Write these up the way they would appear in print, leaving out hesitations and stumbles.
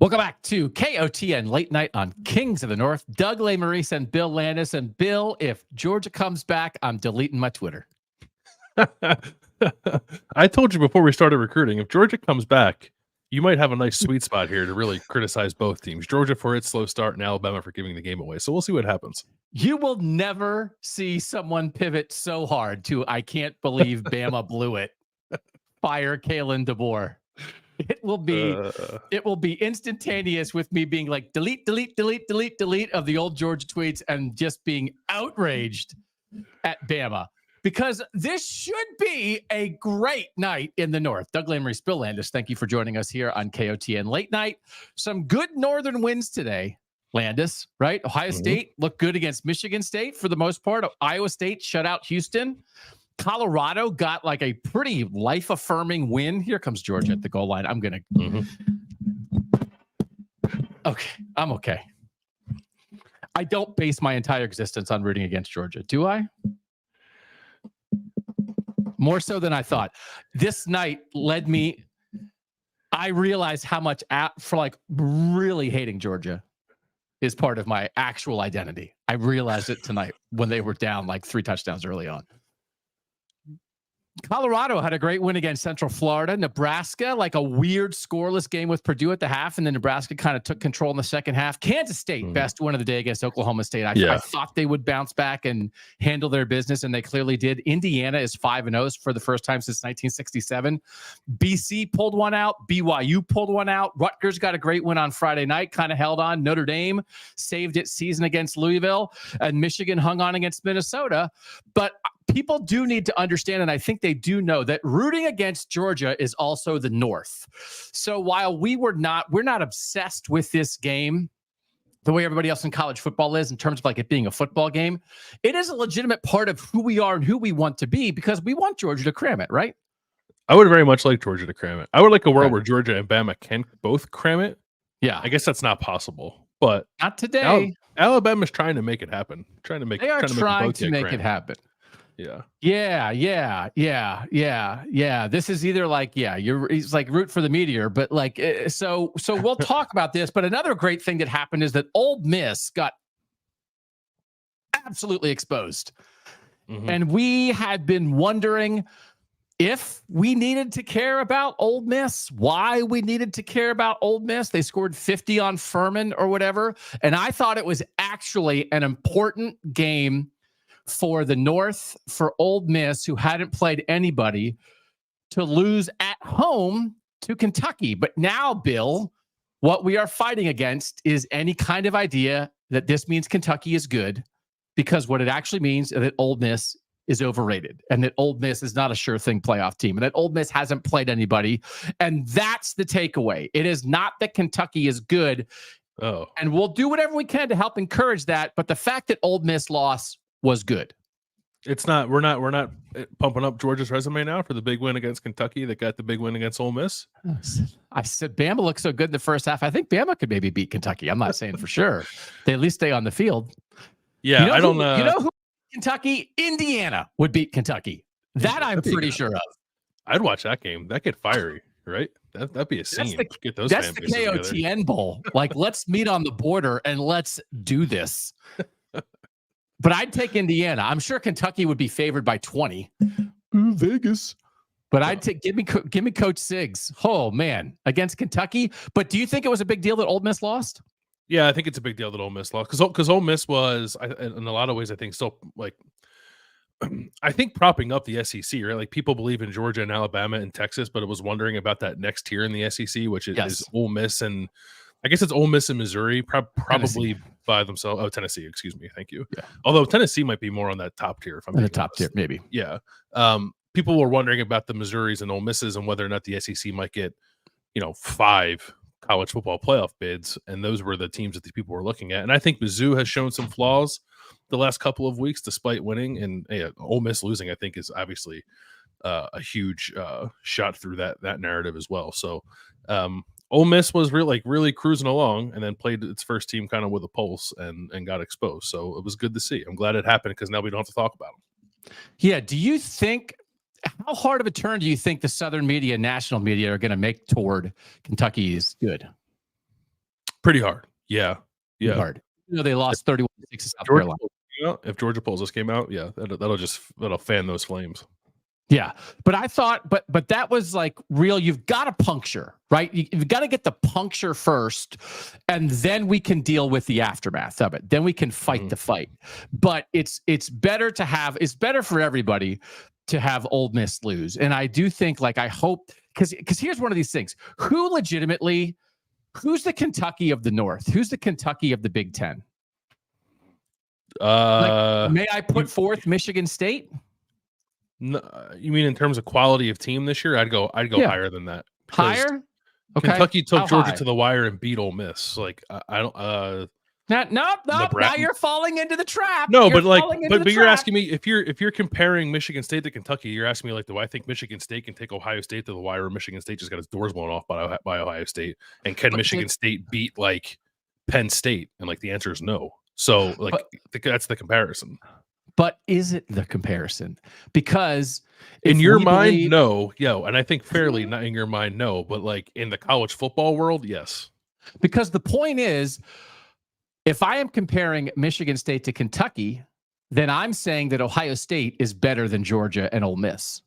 Welcome back to KOTN Late Night on Kings of the North. Doug Lesmerises and Bill Landis. And Bill, if Georgia comes back, I'm deleting my Twitter. I told you before we started recruiting, if Georgia comes back, you might have a nice sweet spot here to really criticize both teams. Georgia for its slow start and Alabama for giving the game away. So we'll see what happens. You will never see someone pivot so hard to, I can't believe Bama blew it. Fire Kalen DeBoer. It will be instantaneous with me being like delete of the old Georgia tweets and just being outraged at Bama, because this should be a great night in the North. Doug Lesmerises, Bill Landis, thank you for joining us here on KOTN Late Night. Some good Northern wins today, Landis, right? Ohio State looked good against Michigan State for the most part. Iowa State shut out Houston. Colorado got like a pretty life-affirming win. Here comes Georgia at the goal line. I'm going to... Okay, I'm okay. I don't base my entire existence on rooting against Georgia, do I? More so than I thought. This night led me... I realized how much for like really hating Georgia is part of my actual identity. I realized it tonight when they were down like 3 touchdowns early on. Colorado had a great win against Central Florida. Nebraska, like a weird scoreless game with Purdue at the half, and then Nebraska kind of took control in the second half. Kansas State, best win of the day against Oklahoma State. I thought they would bounce back and handle their business, and they clearly did. Indiana is 5-0 for the first time since 1967. BC pulled one out. BYU pulled one out. Rutgers got a great win on Friday night, kind of held on. Notre Dame saved its season against Louisville, and Michigan hung on against Minnesota. But people do need to understand, and I think they do know, that rooting against Georgia is also the North. So while we're not obsessed with this game the way everybody else in college football is in terms of like it being a football game, it is a legitimate part of who we are and who we want to be, because we want Georgia to cram it, right? I would very much like Georgia to cram it. I would like a world where Georgia and Bama can both cram it. Yeah. I guess that's not possible, but not today. Alabama's trying to make it happen. They are trying to make it happen. Yeah. This is either like, it's like root for the meteor, but like, so we'll talk about this. But another great thing that happened is that Ole Miss got absolutely exposed. And we had been wondering if we needed to care about Ole Miss, why we needed to care about Ole Miss. They scored 50 on Furman or whatever. And I thought it was actually an important game for the North, for Ole Miss, who hadn't played anybody, to lose at home to Kentucky. But now, Bill, what we are fighting against is any kind of idea that this means Kentucky is good, because what it actually means is that Ole Miss is overrated, and that Ole Miss is not a sure thing playoff team, and that Ole Miss hasn't played anybody. And that's the takeaway. It is not that Kentucky is good. And we'll do whatever we can to help encourage that. But the fact that Ole Miss lost was good. It's not. We're not pumping up Georgia's resume now for the big win against Kentucky that got the big win against Ole Miss. I said Bama looked so good in the first half. I think Bama could maybe beat Kentucky. I'm not saying for sure. They at least stay on the field. Yeah, I don't know. You know who Kentucky? Indiana would beat Kentucky. That I'm pretty sure of. I'd watch that game. That get fiery, right? That'd be a scene. That's the KOTN Bowl. Like, let's meet on the border and let's do this. But I'd take Indiana. I'm sure Kentucky would be favored by 20. Vegas. But I'd take give me Coach Siggs. Oh man, against Kentucky. But do you think it was a big deal that Ole Miss lost? Yeah, I think it's a big deal that Ole Miss lost, because Ole Miss was, in a lot of ways, I think, still like, I think propping up the SEC, right? Like, people believe in Georgia and Alabama and Texas, but it was wondering about that next tier in the SEC, which is Ole Miss, and I guess it's Ole Miss and Missouri, probably by themselves. Oh, Tennessee, excuse me, thank you. Yeah. Although Tennessee might be more on that top tier, if I'm in the top tier, maybe. Yeah. People were wondering about the Missouris and Ole Misses and whether or not the SEC might get, 5 college football playoff bids, and those were the teams that these people were looking at. And I think Mizzou has shown some flaws the last couple of weeks, despite winning. And Ole Miss losing, I think, is obviously a huge shot through that narrative as well. So Ole Miss was really cruising along, and then played its first team kind of with a pulse and got exposed. So it was good to see. I'm glad it happened, because now we don't have to talk about them. Yeah. Do you think? How hard of a turn do you think the Southern media, national media, are going to make toward Kentucky is good? Pretty hard. Yeah. Yeah. Hard. They lost 31-6 to South Georgia Carolina. if Georgia pulls this game out, yeah, that'll fan those flames. Yeah, but I thought, but that was like real. You've got to puncture, right? You've got to get the puncture first, and then we can deal with the aftermath of it. Then we can fight the fight. But it's better for everybody to have Ole Miss lose. And I do think, like, I hope, because here's one of these things: who's the Kentucky of the North? Who's the Kentucky of the Big Ten? May I put forth Michigan State? No, you mean in terms of quality of team this year? I'd go higher than that. Higher? Okay. Kentucky took Georgia high? to the wire and beat Ole Miss. Like I don't. No. Now you're falling into the trap. No, but you're asking me if you're comparing Michigan State to Kentucky, you're asking me like, do I think Michigan State can take Ohio State to the wire, or Michigan State just got its doors blown off by Ohio State? And can Michigan State beat like Penn State? And like the answer is no. So like that's the comparison. But is it the comparison? Because in your mind, no. And I think fairly not in your mind, no. But like in the college football world, yes. Because the point is, if I am comparing Michigan State to Kentucky, then I'm saying that Ohio State is better than Georgia and Ole Miss.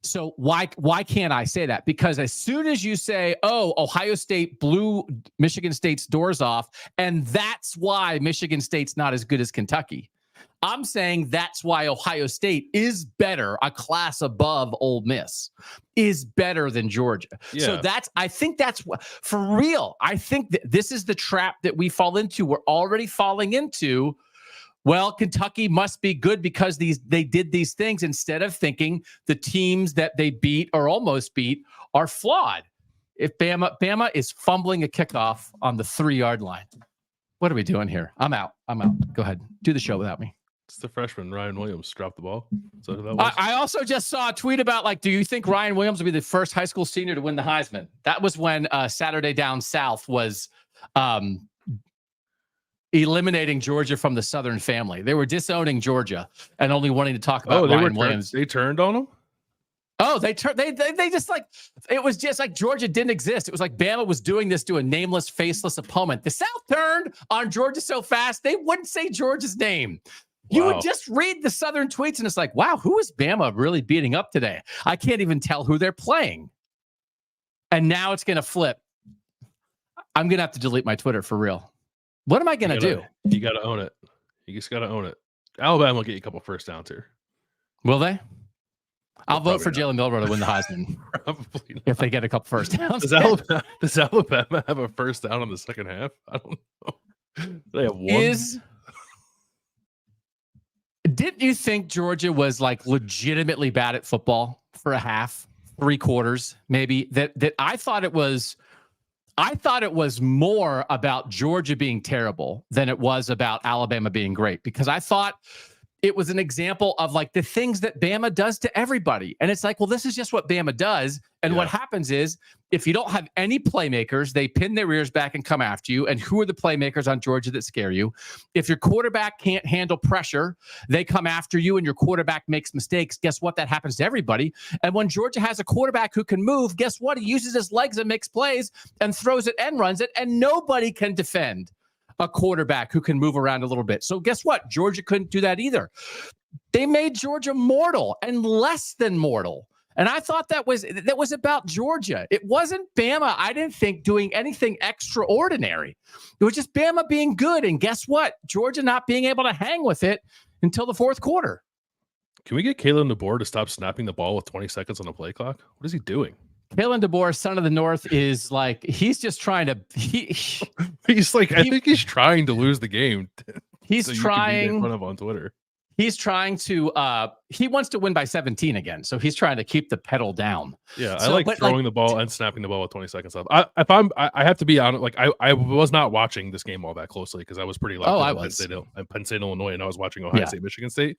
So why can't I say that? Because as soon as you say, oh, Ohio State blew Michigan State's doors off, and that's why Michigan State's not as good as Kentucky, I'm saying that's why Ohio State is better, a class above Ole Miss, is better than Georgia. Yeah. So I think that's what, for real. I think that this is the trap that we fall into. We're already falling into, well, Kentucky must be good because they did these things, instead of thinking the teams that they beat or almost beat are flawed. If Bama is fumbling a kickoff on the 3-yard line. What are we doing here? I'm out. Go ahead. Do the show without me. It's the freshman, Ryan Williams, dropped the ball. Is that who that was? I also just saw a tweet about, like, do you think Ryan Williams will be the first high school senior to win the Heisman? That was when Saturday Down South was eliminating Georgia from the Southern family. They were disowning Georgia and only wanting to talk about Ryan Williams. They turned on him? Oh, they just, like, it was just like Georgia didn't exist. It was like Bama was doing this to a nameless, faceless opponent. The South turned on Georgia so fast, they wouldn't say Georgia's name. You would just read the Southern tweets, and it's like, wow, who is Bama really beating up today? I can't even tell who they're playing. And now it's going to flip. I'm going to have to delete my Twitter for real. What am I going to do? You got to own it. You just got to own it. Alabama will get you a couple first downs here. Will they? I'll vote for Jalen Milroe to win the Heisman. Probably not. If they get a couple first downs. Does Alabama have a first down in the second half? I don't know. They have one. Didn't you think Georgia was like legitimately bad at football for a half, 3 quarters, maybe? That I thought it was more about Georgia being terrible than it was about Alabama being great, because I thought it was an example of like the things that Bama does to everybody. And it's like, well, this is just what Bama does. And what happens is, if you don't have any playmakers, they pin their ears back and come after you. And who are the playmakers on Georgia that scare you? If your quarterback can't handle pressure, they come after you, and your quarterback makes mistakes. Guess what? That happens to everybody. And when Georgia has a quarterback who can move, guess what? He uses his legs and makes plays and throws it and runs it, and nobody can defend a quarterback who can move around a little bit. So guess what? Georgia couldn't do that either. They made Georgia mortal and less than mortal. And I thought that was about Georgia. It wasn't Bama, I didn't think, doing anything extraordinary. It was just Bama being good. And guess what? Georgia not being able to hang with it until the 4th quarter. Can we get Kalen DeBoer to stop snapping the ball with 20 seconds on the play clock? What is he doing? Kalen DeBoer, son of the North, is like, he's just trying to. He's like, I think he's trying to lose the game. He's trying. Fun of on Twitter. He's trying to. He wants to win by 17 again, so he's trying to keep the pedal down. Yeah, I like throwing the ball and snapping the ball with 20 seconds left. I have to be honest. Like I was not watching this game all that closely because I was pretty locked in Penn State, Illinois, and I was watching Ohio State, Michigan State.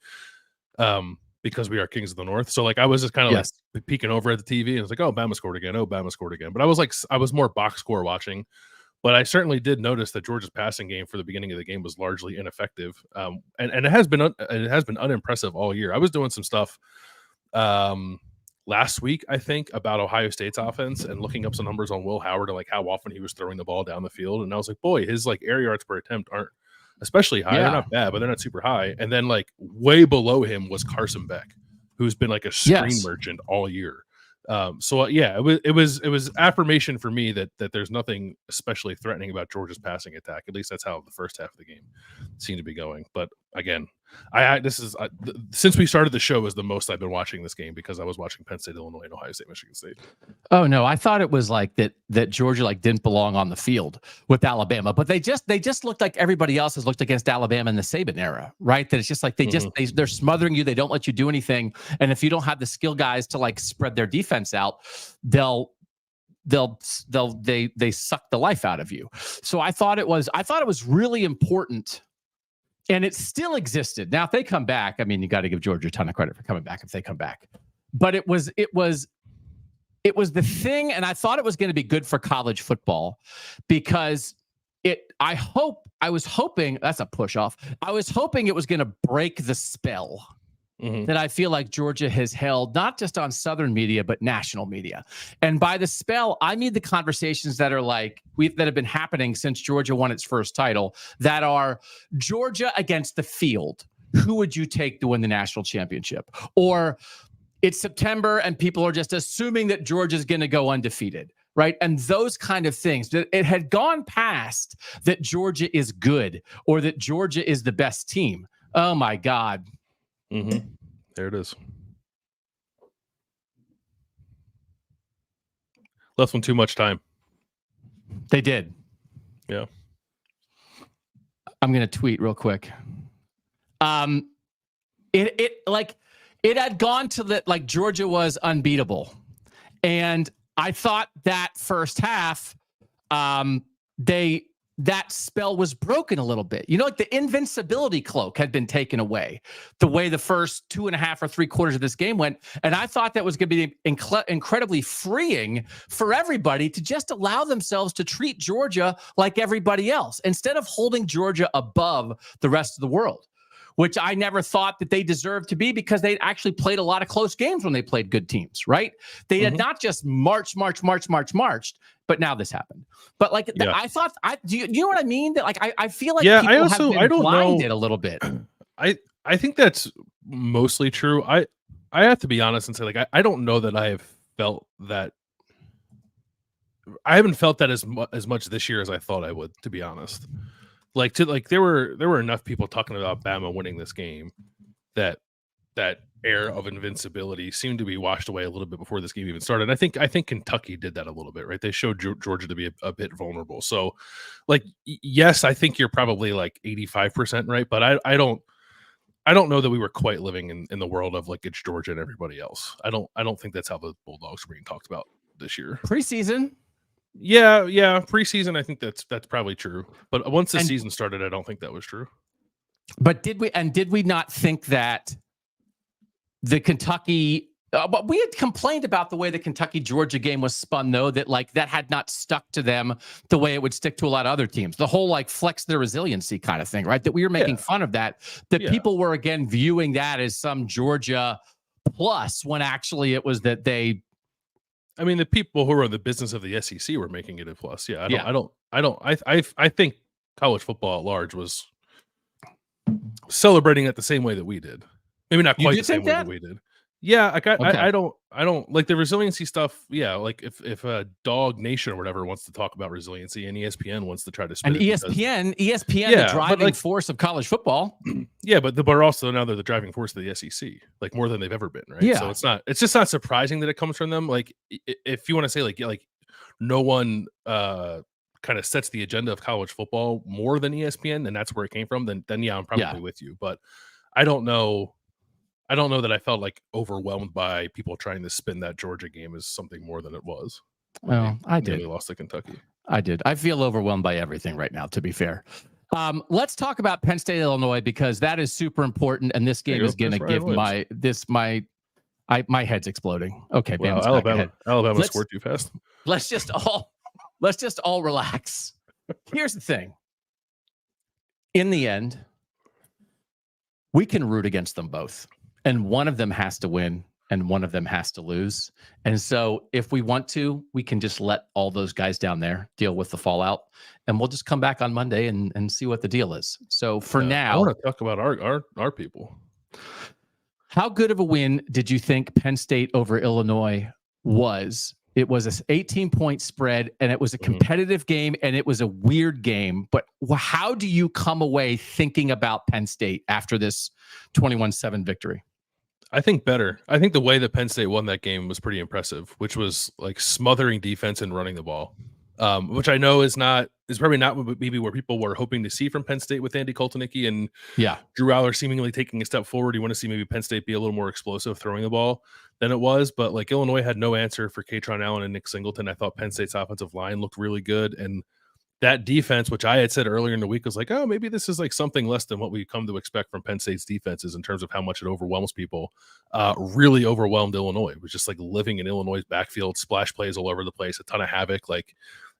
Because we are kings of the North. So like I was just kind of like peeking over at the TV, and it's like, oh, Bama scored again. Oh, Bama scored again. But I was more box score watching. But I certainly did notice that Georgia's passing game for the beginning of the game was largely ineffective. And it has been unimpressive all year. I was doing some stuff last week, I think, about Ohio State's offense and looking up some numbers on Will Howard and like how often he was throwing the ball down the field. And I was like, boy, his like air yards per attempt aren't especially high. Yeah. They're not bad, but they're not super high. And then like way below him was Carson Beck, who's been like a screen merchant all year. So yeah, it was affirmation for me that there's nothing especially threatening about Georgia's passing attack. At least that's how the first half of the game seemed to be going. But again, since we started the show is the most I've been watching this game because I was watching Penn State, Illinois, and Ohio State, Michigan State. Oh no, I thought it was like that Georgia like didn't belong on the field with Alabama, but they just looked like everybody else has looked against Alabama in the Saban era, right? That it's just like they're smothering you, they don't let you do anything, and if you don't have the skill guys to like spread their defense out, they suck the life out of you. So I thought it was really important. And it still existed. Now, if they come back, I mean, you got to give Georgia a ton of credit for coming back if they come back. But it was the thing, and I thought it was going to be good for college football because I was hoping that's a push off. I was hoping it was going to break the spell that I feel like Georgia has held, not just on Southern media, but national media. And by the spell, I mean the conversations that are like that have been happening since Georgia won its first title, that are Georgia against the field. Who would you take to win the national championship? Or it's September and people are just assuming that Georgia's going to go undefeated, right? And those kind of things. It had gone past that Georgia is good or that Georgia is the best team. Oh my God. There it is. Left them too much time. They did. Yeah. I'm gonna tweet real quick. It had gone to that like Georgia was unbeatable, and I thought that first half, that spell was broken a little bit. You know, like the invincibility cloak had been taken away the way the first 2.5 or 3 quarters of this game went. And I thought that was going to be incredibly freeing for everybody to just allow themselves to treat Georgia like everybody else instead of holding Georgia above the rest of the world, which I never thought that they deserved to be because they actually played a lot of close games when they played good teams, right? They had not just marched, but now this happened. But like, I thought, do you know what I mean? That like, I feel like people have been blinded a little bit. I think that's mostly true. I have to be honest and say, like, I don't know that I have felt that. I haven't felt that as much this year as I thought I would, to be honest. There were enough people talking about Bama winning this game that air of invincibility seemed to be washed away a little bit before this game even started. And I think Kentucky did that a little bit, right? They showed Georgia to be a bit vulnerable. So, like, yes, I think you're probably like 85% right, but I don't know that we were quite living in the world of like it's Georgia and everybody else. I don't think that's how the Bulldogs were being talked about this year. Preseason. Yeah. Preseason, I think that's probably true. But once the season started, I don't think that was true. But did we not think that the Kentucky, but we had complained about the way the Kentucky-Georgia game was spun, though, that like that had not stuck to them the way it would stick to a lot of other teams. The whole like flex their resiliency kind of thing, right? That we were making fun of that. That people were again viewing that as some Georgia plus when actually it was that they. I mean, the people who are in the business of the SEC were making it a plus. Yeah, I think college football at large was celebrating it the same way that we did. Maybe not quite the same way that we did. Yeah, I don't like the resiliency stuff. Yeah, like if a Dog Nation or whatever wants to talk about resiliency and ESPN wants to try to spin ESPN, the driving force of college football. Yeah, but they're also now they're the driving force of the SEC, like more than they've ever been, right? Yeah. So it's just not surprising that it comes from them. Like if you want to say like no one kind of sets the agenda of college football more than ESPN, and that's where it came from, then yeah, I'm probably with you. But I don't know that I felt like overwhelmed by people trying to spin that Georgia game as something more than it was. Well, I did. They lost to Kentucky. I did. I feel overwhelmed by everything right now, to be fair. Let's talk about Penn State, Illinois, because that is super important. And this game is going to give my head's exploding. Okay. Well, Alabama scored too fast. Let's just all relax. Here's the thing. In the end, we can root against them both. And one of them has to win, and one of them has to lose. And so if we want to, we can just let all those guys down there deal with the fallout, and we'll just come back on Monday and see what the deal is. So for now, I want to talk about our people. How good of a win did you think Penn State over Illinois was? It was an 18-point spread, and it was a competitive game, and it was a weird game. But how do you come away thinking about Penn State after this 21-7 victory? I think better. I think the way that Penn State won that game was pretty impressive, which was like smothering defense and running the ball, which I know is probably not maybe where people were hoping to see from Penn State with Andy Koltnicki and Drew Aller seemingly taking a step forward. You want to see maybe Penn State be a little more explosive throwing the ball than it was, but like Illinois had no answer for Katron Allen and Nick Singleton. I thought Penn State's offensive line looked really good, and that defense, which I had said earlier in the week, was like, oh, maybe this is like something less than what we come to expect from Penn State's defenses in terms of how much it overwhelms people. Really overwhelmed Illinois. It was just like living in Illinois' backfield, splash plays all over the place, a ton of havoc. Like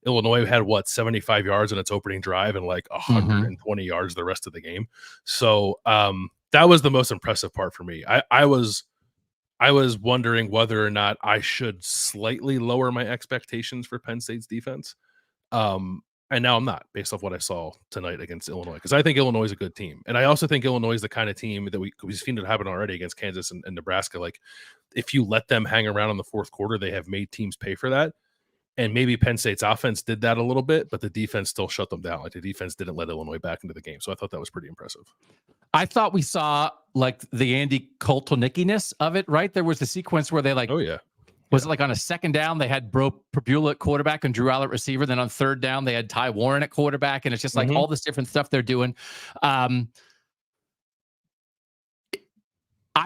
Illinois had 75 yards in its opening drive and like 120 yards the rest of the game. So that was the most impressive part for me. I was wondering whether or not I should slightly lower my expectations for Penn State's defense. And now I'm not, based off what I saw tonight against Illinois, because I think Illinois is a good team. And I also think Illinois is the kind of team that we've seen it happen already against Kansas and Nebraska. Like, if you let them hang around in the fourth quarter, they have made teams pay for that. And maybe Penn State's offense did that a little bit, but the defense still shut them down. Like, the defense didn't let Illinois back into the game. So I thought that was pretty impressive. I thought we saw like the Andy Koltnicki-ness of it, right? There was the sequence where they like, was it like on a second down, they had Bro Prabula at quarterback and Drew Aller at receiver. Then on third down, they had Ty Warren at quarterback. And it's just like all this different stuff they're doing. I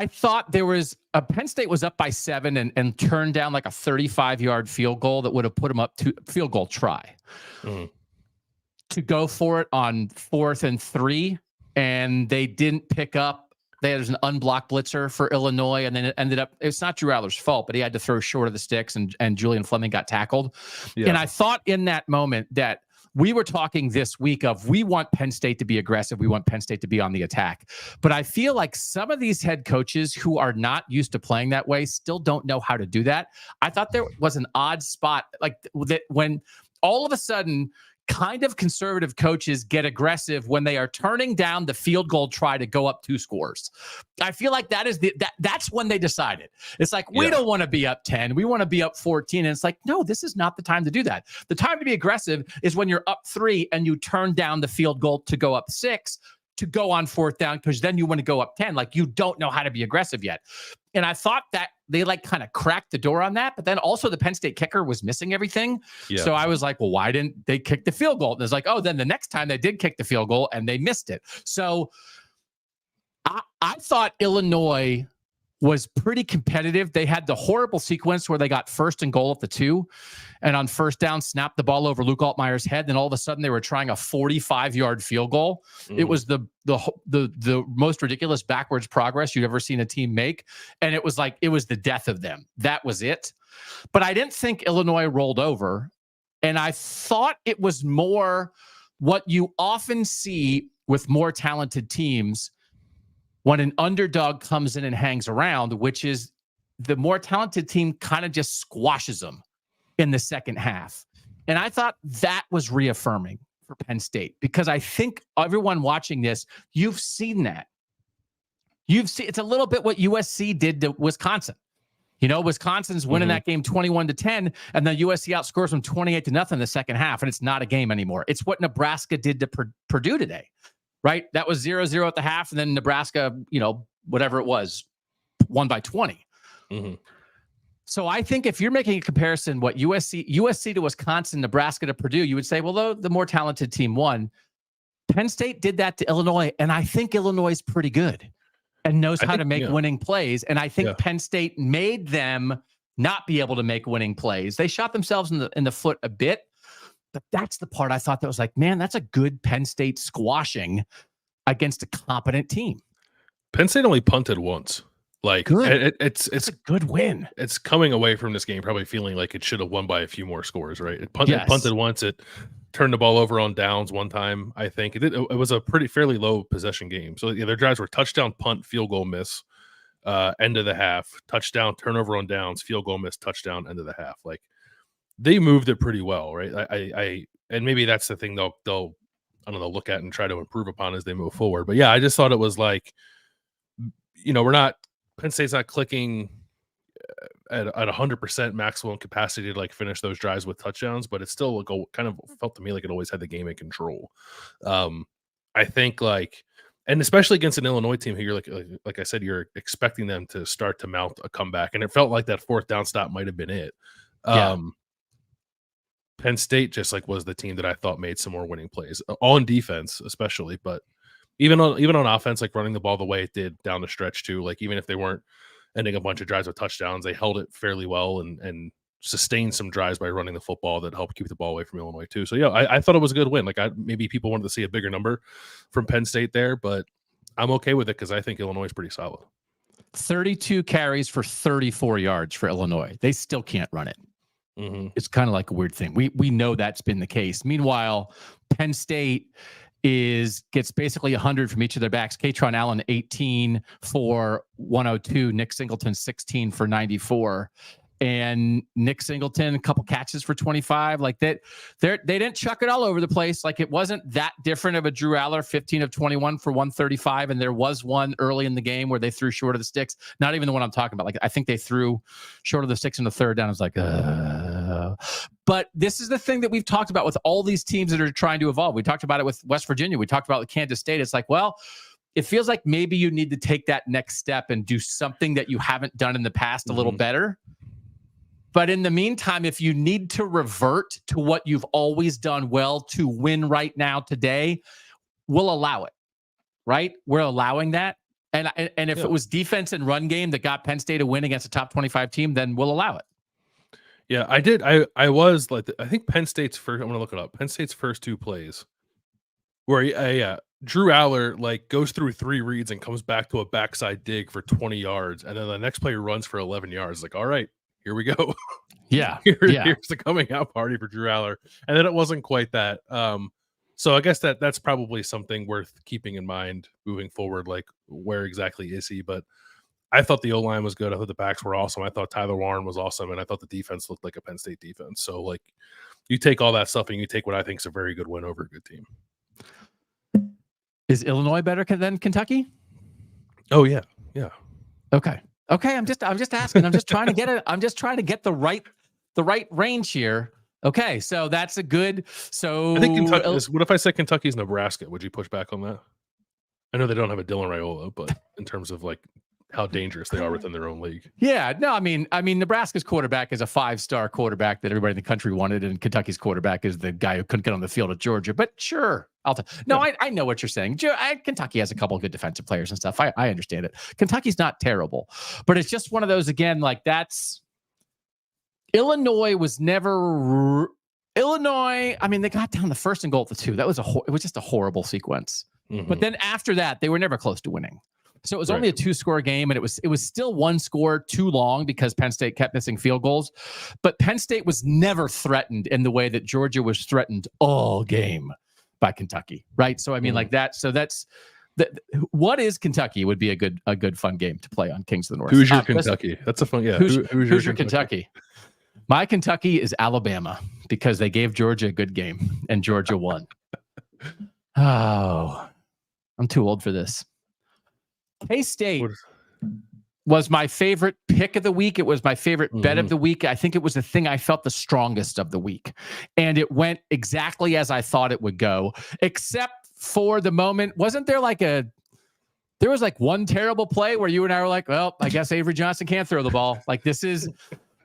thought there was Penn State was up by 7 and turned down like a 35-yard field goal that would have put them up to field goal try to go for it on 4th and 3. And they didn't pick up. There was an unblocked blitzer for Illinois, and then it ended up, it's not Drew Aller's fault, but he had to throw short of the sticks, and Julian Fleming got tackled. And I thought in that moment that we were talking this week of, we want Penn State to be aggressive. We want Penn State to be on the attack. But I feel like some of these head coaches who are not used to playing that way still don't know how to do that. I thought there was an odd spot like that when all of a sudden kind of conservative coaches get aggressive when they are turning down the field goal try to go up 2 scores. I feel like that is that's when they decided. It's like, we don't want to be up 10. We want to be up 14. And it's like, no, this is not the time to do that. The time to be aggressive is when you're up 3 and you turn down the field goal to go up 6 to go on 4th down, because then you want to go up 10. Like, you don't know how to be aggressive yet. And I thought that they like kind of cracked the door on that, but then also the Penn State kicker was missing everything. So I was like, well, why didn't they kick the field goal? And it's like, oh, then the next time they did kick the field goal and they missed it. So I thought Illinois was pretty competitive. They had the horrible sequence where they got 1st and goal at the 2, and on 1st down, snapped the ball over Luke Altmaier's head. Then all of a sudden, they were trying a 45-yard field goal. It was the most ridiculous backwards progress you've ever seen a team make, and it was like it was the death of them. That was it. But I didn't think Illinois rolled over, and I thought it was more what you often see with more talented teams when an underdog comes in and hangs around, which is the more talented team kind of just squashes them in the second half. And I thought that was reaffirming for Penn State, because I think everyone watching this, you've seen that. You've seen, it's a little bit what USC did to Wisconsin. You know, Wisconsin's winning that game 21-10, and then USC outscores them 28-0 in the second half, and it's not a game anymore. It's what Nebraska did to Purdue today. Right? That was 0-0 at the half, and then Nebraska, whatever it was, won by 20. So I think if you're making a comparison, what USC to Wisconsin, Nebraska to Purdue, you would say, well, the more talented team won. Penn State did that to Illinois, and I think Illinois is pretty good and knows how to make winning plays. And I think Penn State made them not be able to make winning plays. They shot themselves in the foot a bit. But that's the part I thought that was like, man, that's a good Penn State squashing against a competent team. Penn State only punted once. Like, good. It's a good win. It's coming away from this game probably feeling like it should have won by a few more scores, right? It punted once. It turned the ball over on downs one time, I think. It was a fairly low possession game. So their drives were touchdown, punt, field goal, miss. end of the half, touchdown, turnover on downs, field goal miss, touchdown, end of the half. Like they moved it pretty well, right? I and maybe that's the thing they'll I don't know, look at and try to improve upon as they move forward. But yeah, I just thought it was like, Penn State's not clicking at 100% maximum capacity to like finish those drives with touchdowns, but it's still kind of felt to me like it always had the game in control. I think and especially against an Illinois team who you're like I said, you're expecting them to start to mount a comeback, and it felt like that fourth down stop might have been it. Penn State just was the team that I thought made some more winning plays on defense, especially, but even on offense, like running the ball the way it did down the stretch too. Like even if they weren't ending a bunch of drives with touchdowns, they held it fairly well and sustained some drives by running the football that helped keep the ball away from Illinois too. So yeah, I thought it was a good win. Maybe people wanted to see a bigger number from Penn State there, but I'm okay with it because I think Illinois is pretty solid. 32 carries for 34 yards for Illinois. They still can't run it. It's kind of like a weird thing. We know that's been the case. Meanwhile, Penn State gets basically 100 from each of their backs. Katron Allen 18 for 102, Nick Singleton 16 for 94, and Nick Singleton a couple catches for 25. Like that, they didn't chuck it all over the place. Like it wasn't that different of a Drew Aller 15 of 21 for 135, and there was one early in the game where they threw short of the sticks. Not even the one I'm talking about. Like I think they threw short of the sticks in the third down. I was like, But this is the thing that we've talked about with all these teams that are trying to evolve. We talked about it with West Virginia. We talked about it with Kansas State. It's like, well, it feels like maybe you need to take that next step and do something that you haven't done in the past a little better. But in the meantime, if you need to revert to what you've always done well to win right now today, we'll allow it, right? We're allowing that. And if it was defense and run game that got Penn State a win against a top 25 team, then we'll allow it. Yeah, I did. I was like, I think Penn State's first, I'm going to look it up. Penn State's first two plays where Drew Aller goes through 3 reads and comes back to a backside dig for 20 yards. And then the next play runs for 11 yards. Like, all right, here we go. Yeah. Here's the coming out party for Drew Aller. And then it wasn't quite that. So I guess that's probably something worth keeping in mind moving forward. Like, where exactly is he? But I thought the O-line was good. I thought the backs were awesome. I thought Tyler Warren was awesome. And I thought the defense looked like a Penn State defense. So, you take all that stuff and you take what I think is a very good win over a good team. Is Illinois better than Kentucky? Oh, yeah. Yeah. Okay. I'm just asking. I'm just trying to get it. I'm just trying to get the right range here. Okay. So that's a good. So I think Kentucky. What if I said Kentucky's Nebraska? Would you push back on that? I know they don't have a Dylan Raiola, but in terms of how dangerous they are within their own league. Yeah, no, I mean, Nebraska's quarterback is a 5-star quarterback that everybody in the country wanted, and Kentucky's quarterback is the guy who couldn't get on the field at Georgia. But sure, I know what you're saying. Kentucky has a couple of good defensive players and stuff. I understand it. Kentucky's not terrible, but it's just one of those again. That's Illinois was never Illinois. I mean, they got down the first and goal at the 2. That was it was just a horrible sequence. But then after that, they were never close to winning. So it was only a 2-score game, and it was still 1 score too long because Penn State kept missing field goals. But Penn State was never threatened in the way that Georgia was threatened all game by Kentucky, right? So I mean, that. So that's what is Kentucky would be a good fun game to play on Kings of the North. Who's your Kentucky? That's a fun. Yeah. Who's your Kentucky? My Kentucky is Alabama because they gave Georgia a good game and Georgia won. Oh, I'm too old for this. K-State was my favorite pick of the week. It was my favorite bet of the week. I think it was the thing I felt the strongest of the week. And it went exactly as I thought it would go, except for the moment. Wasn't there there was one terrible play where you and I were like, well, I guess Avery Johnson can't throw the ball.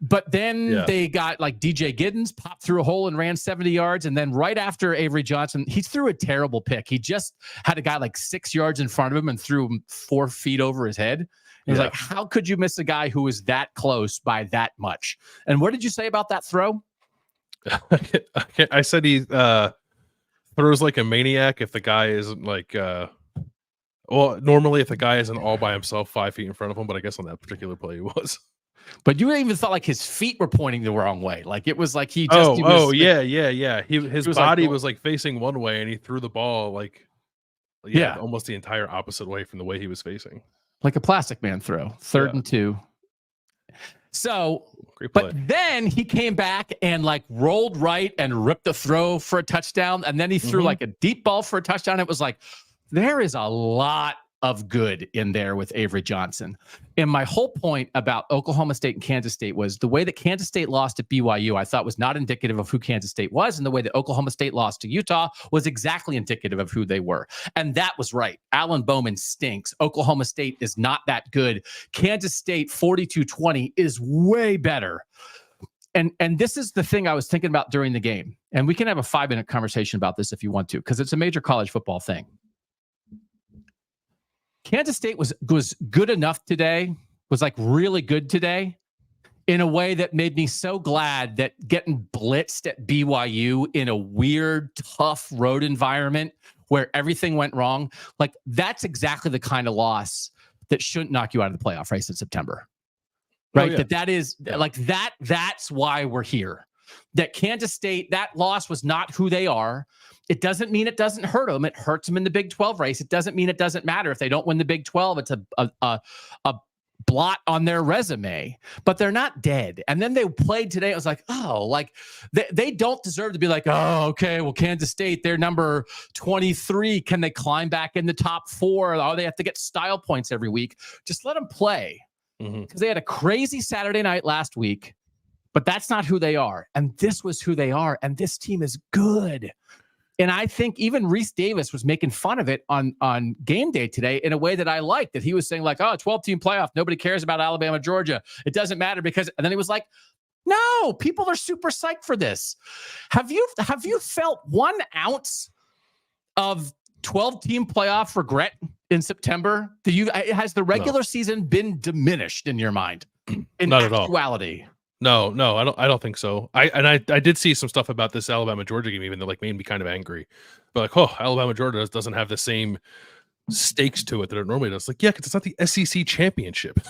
But then they got DJ Giddens popped through a hole and ran 70 yards. And then right after Avery Johnson, he threw a terrible pick. He just had a guy 6 yards in front of him and threw him 4 feet over his head. It was how could you miss a guy who was that close by that much? And what did you say about that throw? I said he throws like a maniac if the guy isn't normally if the guy isn't all by himself 5 feet in front of him, but I guess on that particular play he was. But you even thought his feet were pointing the wrong way. It was he just. Yeah. His body was facing one way, and he threw the ball almost the entire opposite way from the way he was facing. like a Plastic Man throw, 3rd and 2. So, but then he came back and like rolled right and ripped the throw for a touchdown. And then he threw like a deep ball for a touchdown. It was like, there is a lot of good in there with Avery Johnson. And my whole point about Oklahoma State and Kansas State was the way that Kansas State lost at BYU, I thought was not indicative of who Kansas State was. And the way that Oklahoma State lost to Utah was exactly indicative of who they were. And that was right. Alan Bowman stinks. Oklahoma State is not that good. Kansas State 42-20 is way better. And this is the thing I was thinking about during the game. And we can have a 5-minute conversation about this if you want to, because it's a major college football thing. Kansas State was good enough today, was like really good today in a way that made me so glad that getting blitzed at BYU in a weird, tough road environment where everything went wrong, like that's exactly the kind of loss that shouldn't knock you out of the playoff race in September. Right? Oh, yeah. That is like that's why we're here. That Kansas State, that loss was not who they are. It doesn't mean it doesn't hurt them. It hurts them in the Big 12 race. It doesn't mean it doesn't matter if they don't win the Big 12. It's a blot on their resume, but they're not dead. And then they played today. It was like, oh, like they don't deserve to be like, oh, okay, well, Kansas State, they're number 23. Can they climb back in the top 4? Oh, they have to get style points every week. Just let them play. Because they had a crazy Saturday night last week, but that's not who they are. And this was who they are. And this team is good. And I think even Reese Davis was making fun of it on game day today in a way that I liked, that he was saying like, oh, 12-team playoff. Nobody cares about Alabama, Georgia. It doesn't matter because, and then he was like, no, people are super psyched for this. Have you felt 1 ounce of 12-team playoff regret in September? Has the regular season been diminished in your mind? In Not actuality? At all. No, I don't think so. I did see some stuff about this Alabama Georgia game even that like made me kind of angry. But like, oh, Alabama Georgia doesn't have the same stakes to it that it normally does. Like, yeah, because it's not the SEC championship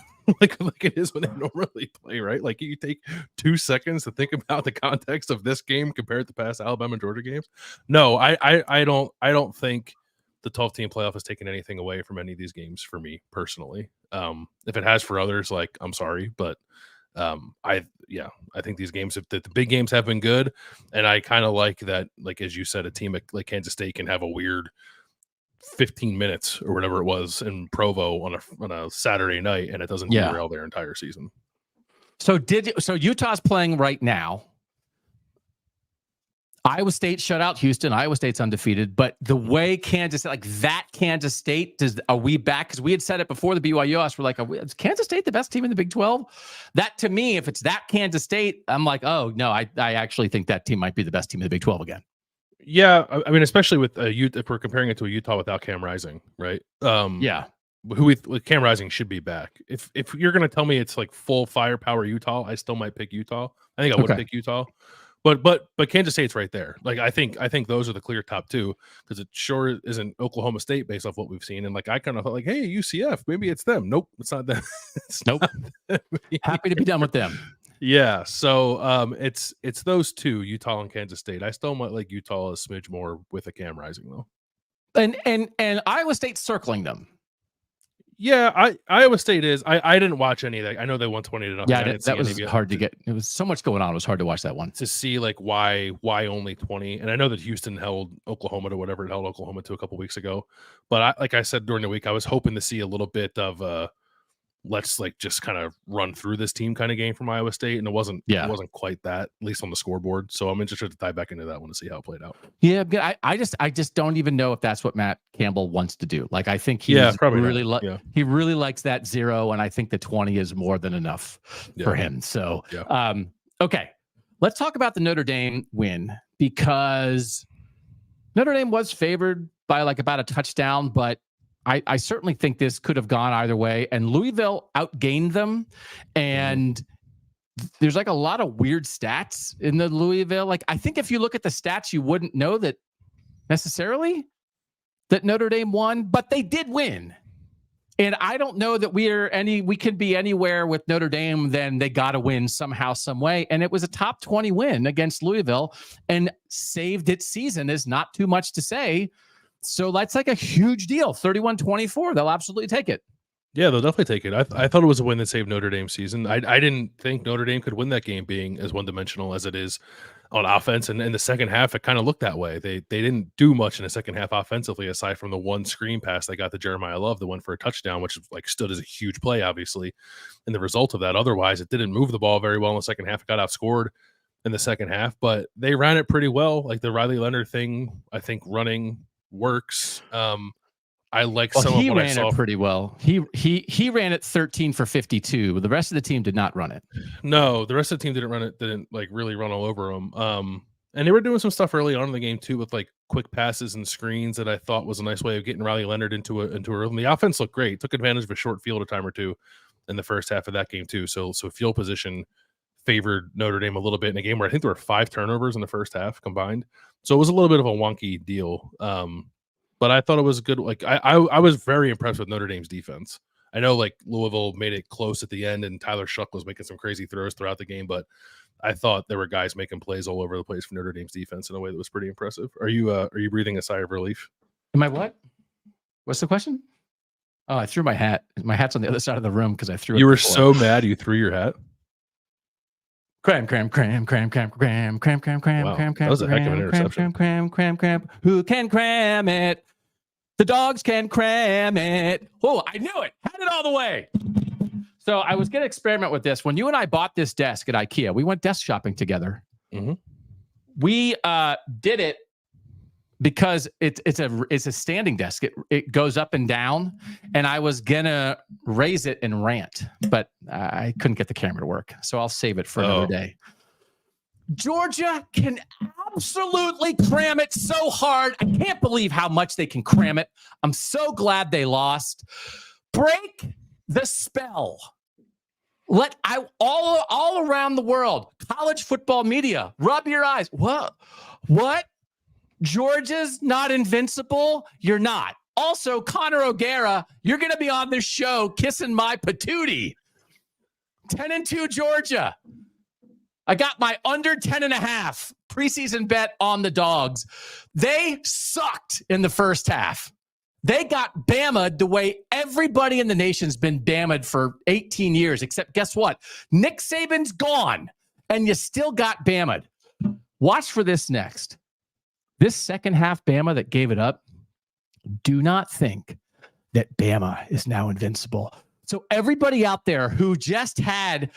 like it is when they normally play, right? Like you take 2 seconds to think about the context of this game compared to past Alabama Georgia games. No, I don't think the 12-team playoff has taken anything away from any of these games for me personally. If it has for others, like I'm sorry, but I think these games, the big games have been good, and I kind of like that. Like as you said, a team like Kansas State can have a weird 15 minutes or whatever it was in Provo on a Saturday night, and it doesn't derail their entire season. So Utah's playing right now. Iowa State shut out Houston. Iowa State's undefeated, but the way Kansas State, are we back? Because we had said it before the BYU loss. We're like, is Kansas State the best team in the Big 12? That to me, if it's that Kansas State, I'm like, oh no, I actually think that team might be the best team in the Big 12 again. Yeah, I mean, especially with if we're comparing it to a Utah without Cam Rising, right? With Cam Rising should be back. If you're gonna tell me it's like full firepower Utah, I still might pick Utah. I think I would pick Utah. But Kansas State's right there. Like I think those are the clear top 2 because it sure isn't Oklahoma State based off what we've seen. And like I kind of thought like, hey, UCF, maybe it's them. Nope, it's not them. Nope. Happy to be done with them. Yeah. So it's those 2, Utah and Kansas State. I still might like Utah a smidge more with a Cam Rising though. And Iowa State's circling them. Yeah, Iowa State is. I didn't watch any of that. I know they won 20-0. Yeah, that was hard to get. It was so much going on. It was hard to watch that one. To see like why only 20. And I know that Houston held Oklahoma to whatever it held Oklahoma to a couple weeks ago. But like I said during the week, I was hoping to see a little bit of let's like just kind of run through this team kind of game from Iowa State, and it wasn't quite that, at least on the scoreboard. So I'm interested to dive back into that one to see how it played out. Yeah, I just don't even know if that's what Matt Campbell wants to do. Like I think he really likes that 0, and I think the 20 is more than enough for him. So okay, let's talk about the Notre Dame win, because Notre Dame was favored by like about a touchdown, but I certainly think this could have gone either way, and Louisville outgained them. And there's like a lot of weird stats in the Louisville. Like, I think if you look at the stats, you wouldn't know that necessarily that Notre Dame won, but they did win. And I don't know that we can be anywhere with Notre Dame than they got to win somehow, some way. And it was a top 20 win against Louisville and saved its season is not too much to say. So that's like a huge deal. 31-24. They'll absolutely take it. Yeah, they'll definitely take it. I thought it was a win that saved Notre Dame's season. I didn't think Notre Dame could win that game being as one-dimensional as it is on offense. And in the second half, it kind of looked that way. They didn't do much in the second half offensively, aside from the one screen pass they got to Jeremiah Love that went for a touchdown, which like stood as a huge play, obviously, and the result of that. Otherwise, it didn't move the ball very well in the second half. It got outscored in the second half, but they ran it pretty well. Like the Riley Leonard thing, I think running works. I like some of what I saw. He ran it pretty well. He ran it 13 for 52, but the rest of the team did not run it. No, the rest of the team didn't run it. Didn't like really run all over them. And they were doing some stuff early on in the game too, with like quick passes and screens that I thought was a nice way of getting Riley Leonard into a rhythm. The offense looked great. Took advantage of a short field a time or two in the first half of that game too. So field position favored Notre Dame a little bit in a game where I think there were 5 turnovers in the first half combined. So it was a little bit of a wonky deal. But I thought it was good. Like I was very impressed with Notre Dame's defense. I know like Louisville made it close at the end and Tyler Shuck was making some crazy throws throughout the game, but I thought there were guys making plays all over the place for Notre Dame's defense in a way that was pretty impressive. Are you breathing a sigh of relief? Am I what? What's the question? Oh, I threw my hat. My hat's on the other side of the room because I threw it. You were before. so mad you threw your hat? Cram, cram, cram, cram, cram, cram, cram, cram, cram, Wow, cram, that was a heck of an cram, interception. cram, cram, cram, cram. Who can cram it? The dogs can cram it. Oh, I knew it. Had it all the way. So I was going to experiment with this. When you and I bought this desk at IKEA, we went desk shopping together. Mm-hmm. We did it because it's a standing desk. It goes up and down, and I was gonna raise it and rant, but I couldn't get the camera to work, so I'll save it for another day. Georgia can absolutely cram it so hard. I can't believe how much they can cram it. I'm so glad they lost. Break the spell. Let all around the world, college football media, rub your eyes. What? Georgia's not invincible? You're not. Also, Connor O'Gara, you're going to be on this show kissing my patootie. 10-2 Georgia. I got my under 10.5 preseason bet on the dogs. They sucked in the first half. They got Bama'd the way everybody in the nation's been Bama'd for 18 years, except guess what? Nick Saban's gone, and you still got Bama'd. Watch for this next. This second half Bama that gave it up, do not think that Bama is now invincible. So everybody out there who just had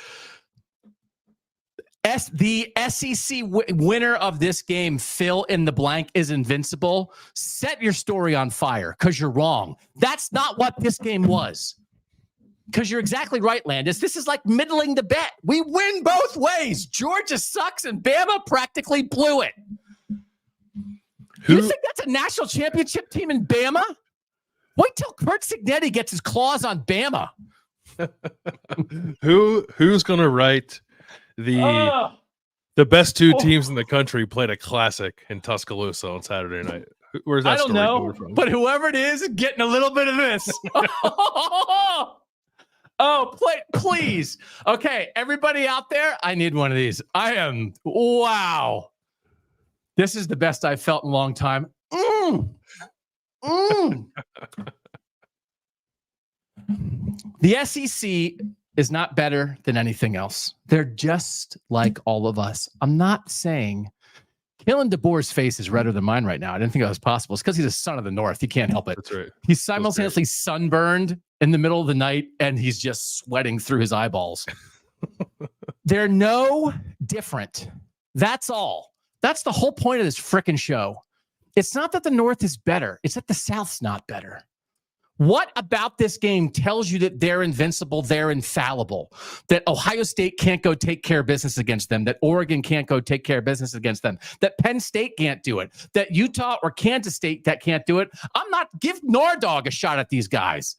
the SEC winner of this game fill in the blank is invincible, set your story on fire because you're wrong. That's not what this game was. Because you're exactly right, Landis. This is like middling the bet. We win both ways. Georgia sucks and Bama practically blew it. You think that's a national championship team in Bama? Wait till Kurt Cignetti gets his claws on Bama. Who's going to write the best two teams in the country played a classic in Tuscaloosa on Saturday night? Where's that story coming from? But whoever it is getting a little bit of this. Please. Okay, everybody out there, I need one of these. Wow. This is the best I've felt in a long time. The SEC is not better than anything else. They're just like all of us. I'm not saying Kalen DeBoer's face is redder than mine right now. I didn't think that was possible. It's because he's a son of the North. He can't help it. That's right. He's simultaneously sunburned in the middle of the night, and he's just sweating through his eyeballs. They're no different. That's all. That's the whole point of this frickin' show. It's not that the North is better. It's that the South's not better. What about this game tells you that they're invincible, they're infallible, that Ohio State can't go take care of business against them, that Oregon can't go take care of business against them, that Penn State can't do it, that Utah or Kansas State that can't do it? Give Nordog a shot at these guys.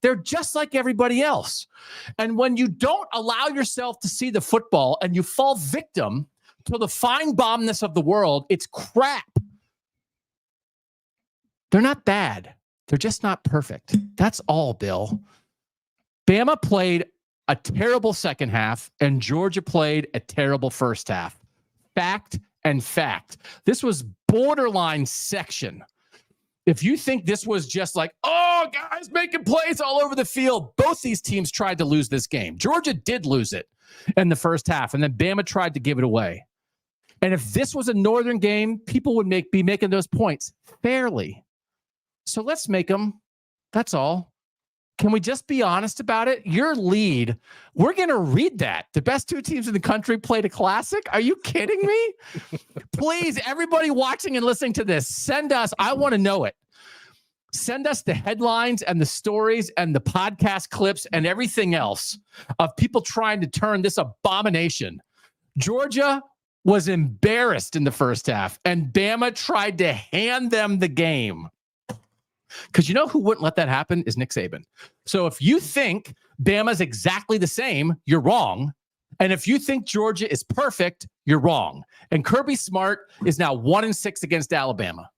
They're just like everybody else. And when you don't allow yourself to see the football and you fall victim to the fine bombness of the world, it's crap. They're not bad. They're just not perfect. That's all, Bill. Bama played a terrible second half, and Georgia played a terrible first half. Fact and fact. This was borderline section. If you think this was just like, oh, guys making plays all over the field, both these teams tried to lose this game. Georgia did lose it in the first half, and then Bama tried to give it away. And if this was a Northern game, people would be making those points fairly. So let's make them. That's all. Can we just be honest about it? Your lead, we're going to read that. The best two teams in the country played a classic? Are you kidding me? Please, everybody watching and listening to this, send us, I want to know it. Send us the headlines and the stories and the podcast clips and everything else of people trying to turn this abomination. Georgia was embarrassed in the first half, and Bama tried to hand them the game. Because you know who wouldn't let that happen is Nick Saban. So if you think Bama's exactly the same, you're wrong. And if you think Georgia is perfect, you're wrong. And Kirby Smart is now 1-6 against Alabama.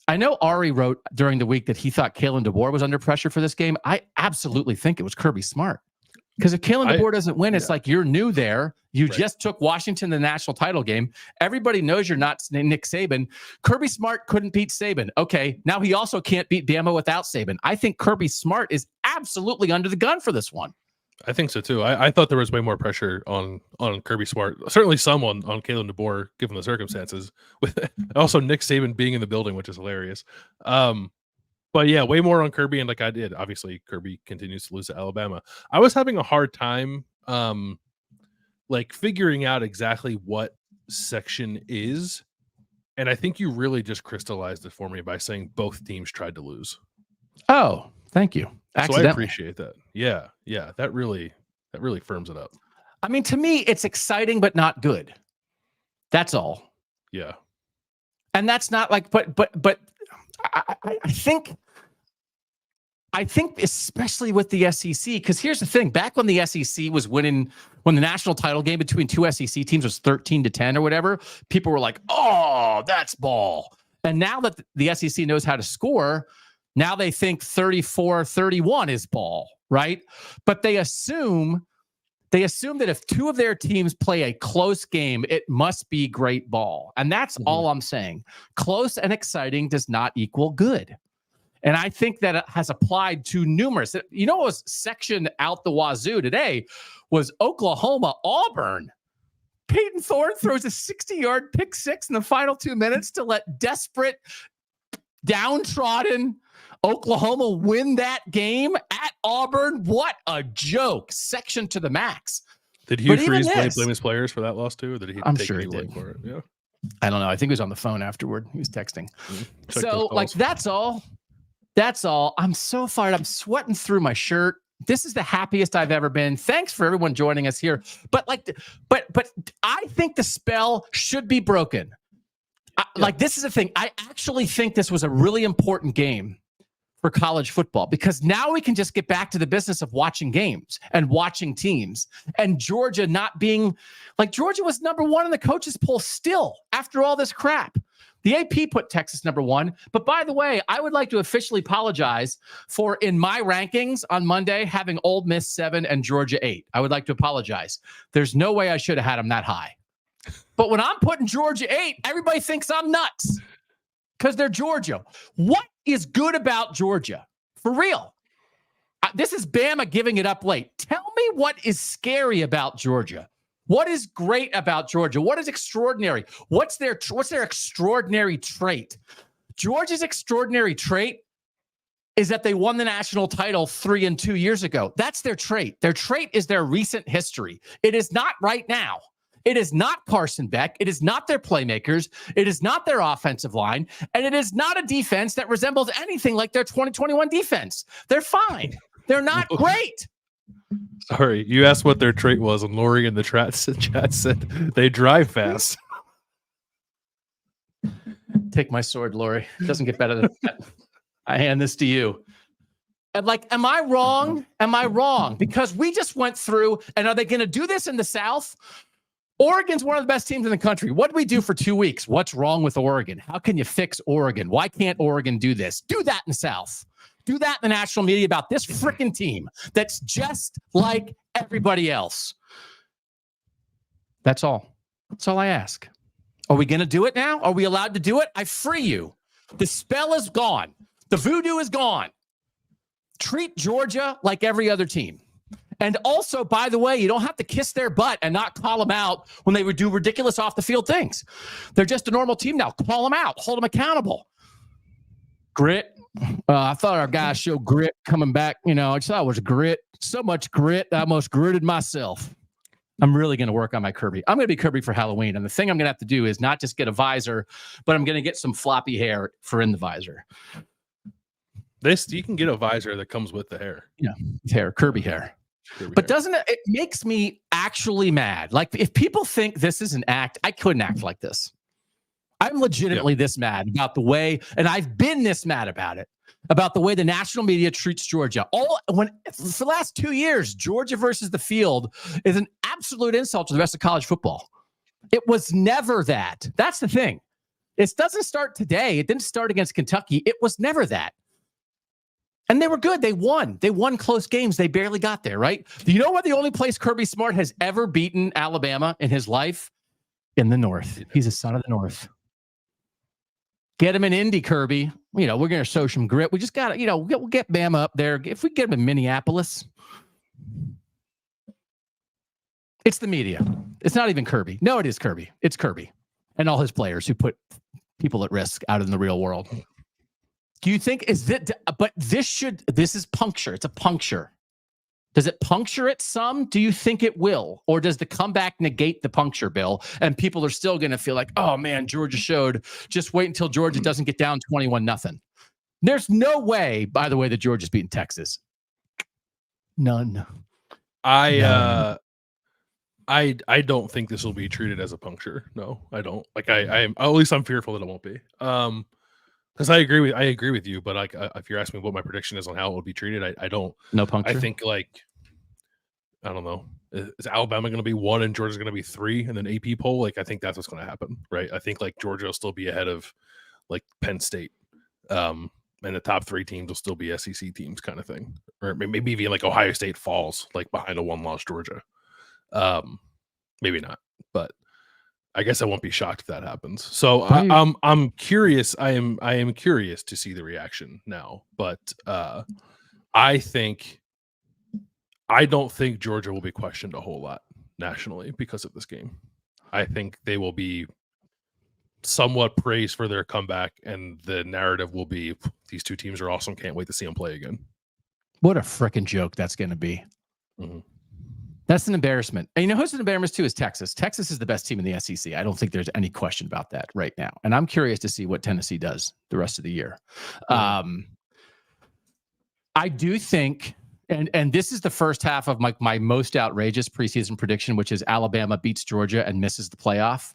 I know Ari wrote during the week that he thought Kalen DeBoer was under pressure for this game. I absolutely think it was Kirby Smart. Because if Kalen DeBoer doesn't win, it's like you're new there. You just took Washington to the national title game. Everybody knows you're not Nick Saban. Kirby Smart couldn't beat Saban. Okay, now he also can't beat Bama without Saban. I think Kirby Smart is absolutely under the gun for this one. I think so too. I thought there was way more pressure on Kirby Smart. Certainly some on Kalen DeBoer, given the circumstances. With also Nick Saban being in the building, which is hilarious. But yeah, way more on Kirby, and like I did, obviously Kirby continues to lose to Alabama. I was having a hard time like figuring out exactly what section is, and I think you really just crystallized it for me by saying both teams tried to lose. Oh, thank you. So I appreciate that. Yeah, that really firms it up. I mean, to me, it's exciting but not good. That's all. Yeah, and that's not like, but I think especially with the SEC, because here's the thing: back when the SEC was winning, when the national title game between two SEC teams was 13-10 or whatever, people were like, "Oh, that's ball." And now that the SEC knows how to score, now they think 34-31 is ball, right? But they assume that if two of their teams play a close game, it must be great ball. And that's all I'm saying. Close and exciting does not equal good. And I think that it has applied to numerous. You know what was sectioned out the wazoo today was Oklahoma-Auburn. Peyton Thorne throws a 60-yard pick six in the final 2 minutes to let desperate, downtrodden Oklahoma win that game at Auburn. What a joke. Section to the max. Did Hugh Freeze blame his players for that loss too? Or did he I'm take sure he any did. for it? Yeah. I don't know. I think he was on the phone afterward. He was texting. Check So like, that's all. That's all. I'm so fired. I'm sweating through my shirt. This is the happiest I've ever been. Thanks for everyone joining us here. But I think the spell should be broken. Like, this is the thing. I actually think this was a really important game for college football, because now we can just get back to the business of watching games and watching teams, and Georgia not being like, Georgia was number one in the coaches poll still after all this crap. The AP put Texas number one. But by the way, I would like to officially apologize for, in my rankings on Monday, having Ole Miss 7 and Georgia 8. I would like to apologize. There's no way I should have had them that high. But when I'm putting Georgia 8, everybody thinks I'm nuts because they're Georgia. What is good about Georgia? For real. This is Bama giving it up late. Tell me what is scary about Georgia. What is great about Georgia? What is extraordinary? What's their extraordinary trait? Georgia's extraordinary trait is that they won the national title 3 and 2 years ago. That's their trait. Their trait is their recent history. It is not right now. It is not Carson Beck. It is not their playmakers. It is not their offensive line. And it is not a defense that resembles anything like their 2021 defense. They're fine. They're not great. Sorry, you asked what their trait was, and Lori in the chat said they drive fast. Take my sword, Lori. It doesn't get better than that. I hand this to you. And like, am I wrong? Am I wrong? Because we just went through, and are they going to do this in the South? Oregon's one of the best teams in the country. What did we do for 2 weeks? What's wrong with Oregon? How can you fix Oregon? Why can't Oregon do this? Do that in the South. Do that in the national media about this freaking team that's just like everybody else. That's all. That's all I ask. Are we going to do it now? Are we allowed to do it? I free you. The spell is gone. The voodoo is gone. Treat Georgia like every other team. And also, by the way, you don't have to kiss their butt and not call them out when they would do ridiculous off the field things. They're just a normal team now. Call them out. Hold them accountable. Grit. I thought our guys showed grit coming back. I just thought it was grit. So much grit, I almost gritted myself. I'm really going to work on my Kirby. I'm going to be Kirby for Halloween. And the thing I'm going to have to do is not just get a visor, but I'm going to get some floppy hair for in the visor. You can get a visor that comes with the hair. Hair, Kirby hair. But doesn't it makes me actually mad? Like, if people think this is an act, I couldn't act like this. I'm legitimately this mad about the way, and I've been this mad about it, about the way the national media treats Georgia. For the last 2 years, Georgia versus the field is an absolute insult to the rest of college football. It was never that. That's the thing. It doesn't start today. It didn't start against Kentucky. It was never that. And they were good. They won. They won close games. They barely got there, right? Do you know what the only place Kirby Smart has ever beaten Alabama in his life? In the North. He's a son of the North. Get him in Indy, Kirby. We're going to show some grit. We just got to, we'll get Bama up there. If we get him in Minneapolis. It's the media. It's not even Kirby. No, it is Kirby. It's Kirby and all his players who put people at risk out in the real world. Do you think this is puncture. It's a puncture. Does it puncture it some? Do you think it will? Or does the comeback negate the puncture, Bill? And people are still going to feel like, oh man, Georgia showed. Just wait until Georgia doesn't get down 21-0. There's no way, by the way, that Georgia's beating Texas. None. I don't think this will be treated as a puncture. No, I don't. Like I'm at least I'm fearful that it won't be. Because I agree with you, but like if you're asking me what my prediction is on how it will be treated, I don't. No puncture. I think I don't know. Is Alabama going to be 1 and Georgia's going to be 3 in an AP poll? Like I think that's what's going to happen, right? I think like Georgia will still be ahead of like Penn State, and the top 3 teams will still be SEC teams, kind of thing, or maybe even like Ohio State falls like behind a 1-loss Georgia. Maybe not, but I guess I won't be shocked if that happens. So I'm curious. I am curious to see the reaction now, but I don't think Georgia will be questioned a whole lot nationally because of this game. I think they will be somewhat praised for their comeback, and the narrative will be these two teams are awesome. Can't wait to see them play again. What a freaking joke that's going to be. Mm-hmm. That's an embarrassment. And who's an embarrassment too is Texas. Texas is the best team in the SEC. I don't think there's any question about that right now. And I'm curious to see what Tennessee does the rest of the year. I do think, and this is the first half of my most outrageous preseason prediction, which is Alabama beats Georgia and misses the playoff.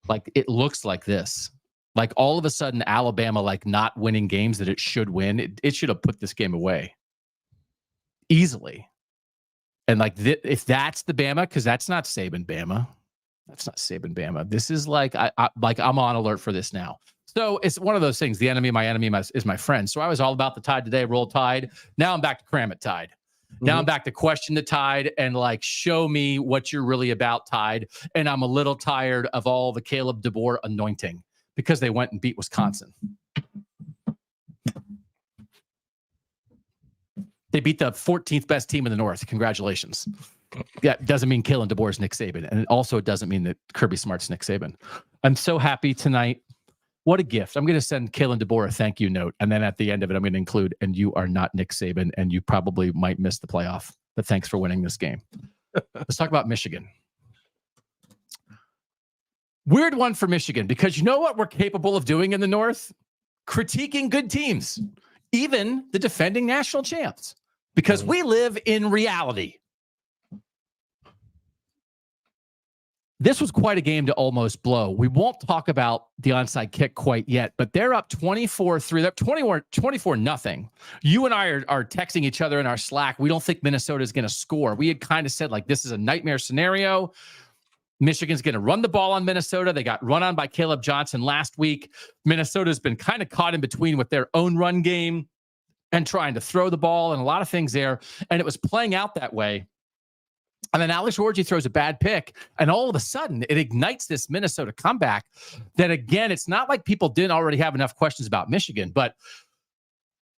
Like it looks like this. Like all of a sudden Alabama like not winning games that it should win. It should have put this game away easily. And like, if that's the Bama, because that's not Saban Bama. That's not Saban Bama. This is like, I'm on alert for this now. So it's one of those things. The enemy, my enemy is my friend. So I was all about the Tide today, roll Tide. Now I'm back to cram it Tide. Now I'm back to question the Tide and like, show me what you're really about, Tide. And I'm a little tired of all the Caleb DeBoer anointing because they went and beat Wisconsin. They beat the 14th best team in the North. Congratulations. That doesn't mean Kalen DeBoer's Nick Saban. And also it doesn't mean that Kirby Smart's Nick Saban. I'm so happy tonight. What a gift. I'm going to send Kalen DeBoer a thank you note. And then at the end of it, I'm going to include, and you are not Nick Saban, and you probably might miss the playoff. But thanks for winning this game. Let's talk about Michigan. Weird one for Michigan, because you know what we're capable of doing in the North? Critiquing good teams, even the defending national champs, because we live in reality. This was quite a game to almost blow. We won't talk about the onside kick quite yet, but they're up 24-3. They're 24-0. You and I are texting each other in our Slack. We don't think Minnesota is going to score. We had kind of said, like, this is a nightmare scenario. Michigan's going to run the ball on Minnesota. They got run on by Caleb Johnson last week. Minnesota's been kind of caught in between with their own run game and trying to throw the ball and a lot of things there. And it was playing out that way. And then Alex Orji throws a bad pick, and all of a sudden it ignites this Minnesota comeback that, again, it's not like people didn't already have enough questions about Michigan, but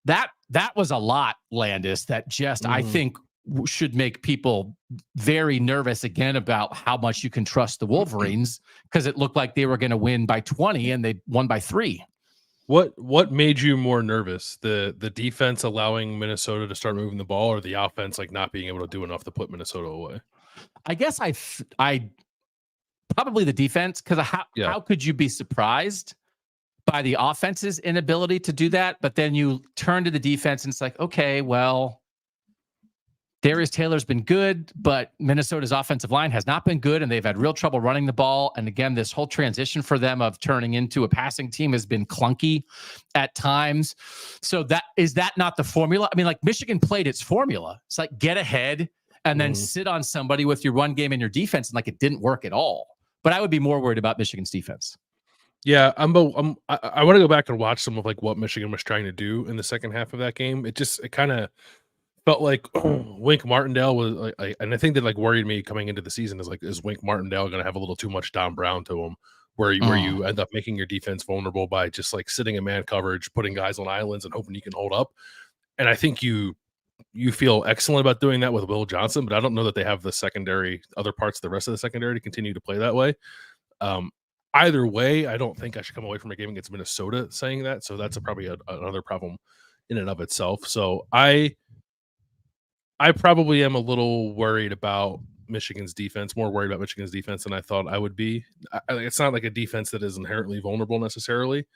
that was a lot, Landis, that just I think should make people very nervous again about how much you can trust the Wolverines, because it looked like they were going to win by 20 and they won by 3. What made you more nervous? The defense allowing Minnesota to start moving the ball, or the offense like not being able to do enough to put Minnesota away? I guess I probably the defense, because how could you be surprised by the offense's inability to do that? But then you turn to the defense and it's like, okay, well, Darius Taylor's been good, but Minnesota's offensive line has not been good, and they've had real trouble running the ball. And again, this whole transition for them of turning into a passing team has been clunky at times. So is that not the formula? I mean, like, Michigan played its formula. It's like, get ahead and then sit on somebody with your run game and your defense, and like, it didn't work at all. But I would be more worried about Michigan's defense. Yeah, I want to go back and watch some of like what Michigan was trying to do in the second half of that game. It kind of felt like Wink Martindale was like, and I think that like worried me coming into the season is Wink Martindale going to have a little too much Don Brown to him, where you end up making your defense vulnerable by just like sitting in man coverage, putting guys on islands and hoping you can hold up. And I think you feel excellent about doing that with Will Johnson, but I don't know that they have the other parts of the rest of the secondary to continue to play that way. Either way, I don't think I should come away from a game against Minnesota saying that. So that's probably another problem in and of itself. So I probably am a little worried about Michigan's defense, more worried about Michigan's defense than I thought I would be. It's not like a defense that is inherently vulnerable necessarily.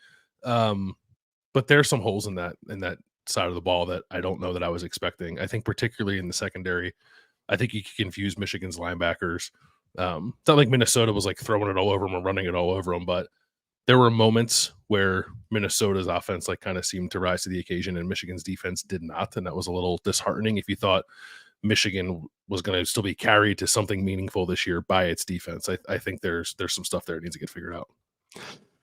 But there's some holes in that side of the ball that I don't know that I was expecting. I think particularly in the secondary, I think you can confuse Michigan's linebackers. It's not like Minnesota was like throwing it all over them or running it all over them, but there were moments where Minnesota's offense like kind of seemed to rise to the occasion and Michigan's defense did not. And that was a little disheartening if you thought Michigan was going to still be carried to something meaningful this year by its defense. I think there's some stuff there that needs to get figured out.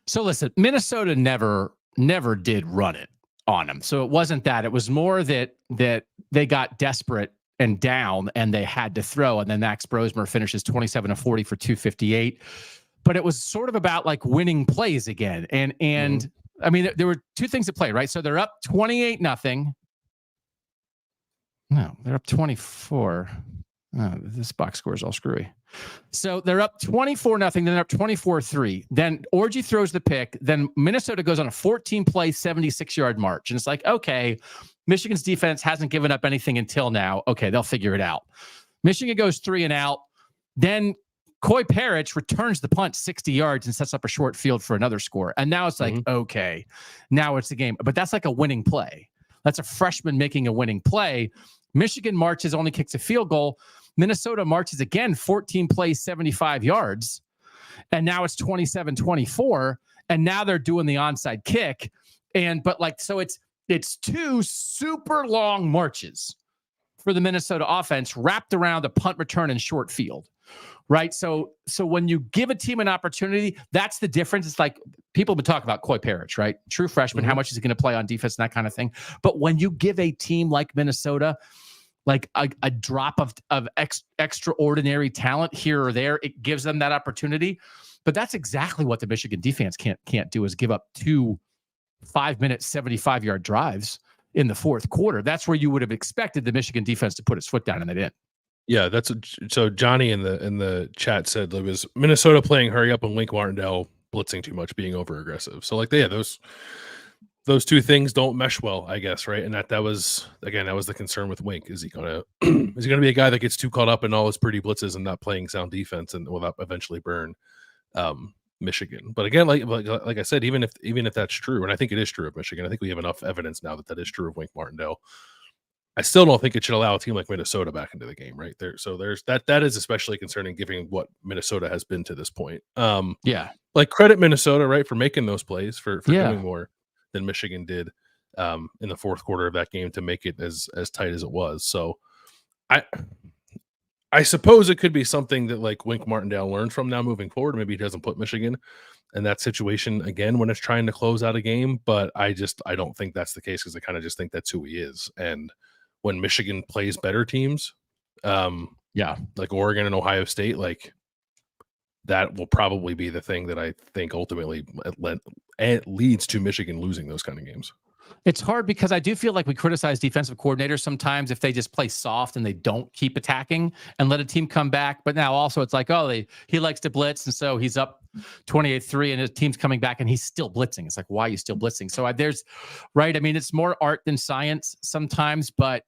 So listen, Minnesota never did run it on them. So it wasn't that. It was more that they got desperate and down and they had to throw. And then Max Brosmer finishes 27 of 40 for 258. But it was sort of about like winning plays again. And I mean, there were two things at play, right? So they're up 28-0. No, they're up 24. Oh, this box score is all screwy. So they're up 24-0. Then they're up 24-3. Then Orji throws the pick. Then Minnesota goes on a 14-play, 76-yard march. And it's like, okay, Michigan's defense hasn't given up anything until now. Okay, they'll figure it out. Michigan goes 3 and out. Then Coy Parrish returns the punt 60 yards and sets up a short field for another score. And now it's like, okay, now it's the game. But that's like a winning play. That's a freshman making a winning play. Michigan marches, only kicks a field goal. Minnesota marches again, 14 plays, 75 yards. And now it's 27-24. And now they're doing the onside kick. So it's two super long marches for the Minnesota offense wrapped around a punt return and short field. Right. So when you give a team an opportunity, that's the difference. It's like people would talk about Coy Parrish, right? True freshman. How much is he going to play on defense and that kind of thing. But when you give a team like Minnesota, like a drop of extraordinary talent here or there, it gives them that opportunity. But that's exactly what the Michigan defense can't do, is give up 2 5-minute, 75-yard drives in the fourth quarter. That's where you would have expected the Michigan defense to put its foot down, and they didn't. Yeah, so Johnny in the chat said it was Minnesota playing hurry up and Wink Martindale blitzing too much, being over aggressive. So like, those two things don't mesh well, I guess, right? And that was the concern with Wink. Is he gonna be a guy that gets too caught up in all his pretty blitzes and not playing sound defense and will eventually burn Michigan? But again, like I said, even if that's true, and I think it is true of Michigan, I think we have enough evidence now that is true of Wink Martindale. I still don't think it should allow a team like Minnesota back into the game, right there. So there's that is especially concerning given what Minnesota has been to this point. Like credit Minnesota, right, for making those plays, for doing more than Michigan did in the fourth quarter of that game to make it as tight as it was. So I suppose it could be something that like Wink Martindale learned from now moving forward. Maybe he doesn't put Michigan in that situation again when it's trying to close out a game, but I don't think that's the case, because I kind of just think that's who he is. And when Michigan plays better teams, Yeah. like Oregon and Ohio State, like that will probably be the thing that I think ultimately it leads to Michigan losing those kind of games. It's hard because I do feel like we criticize defensive coordinators sometimes if they just play soft and they don't keep attacking and let a team come back. But now also it's like, oh, he likes to blitz. And so he's up 28-3 and his team's coming back and he's still blitzing. It's like, why are you still blitzing? So there's, right. I mean, it's more art than science sometimes, but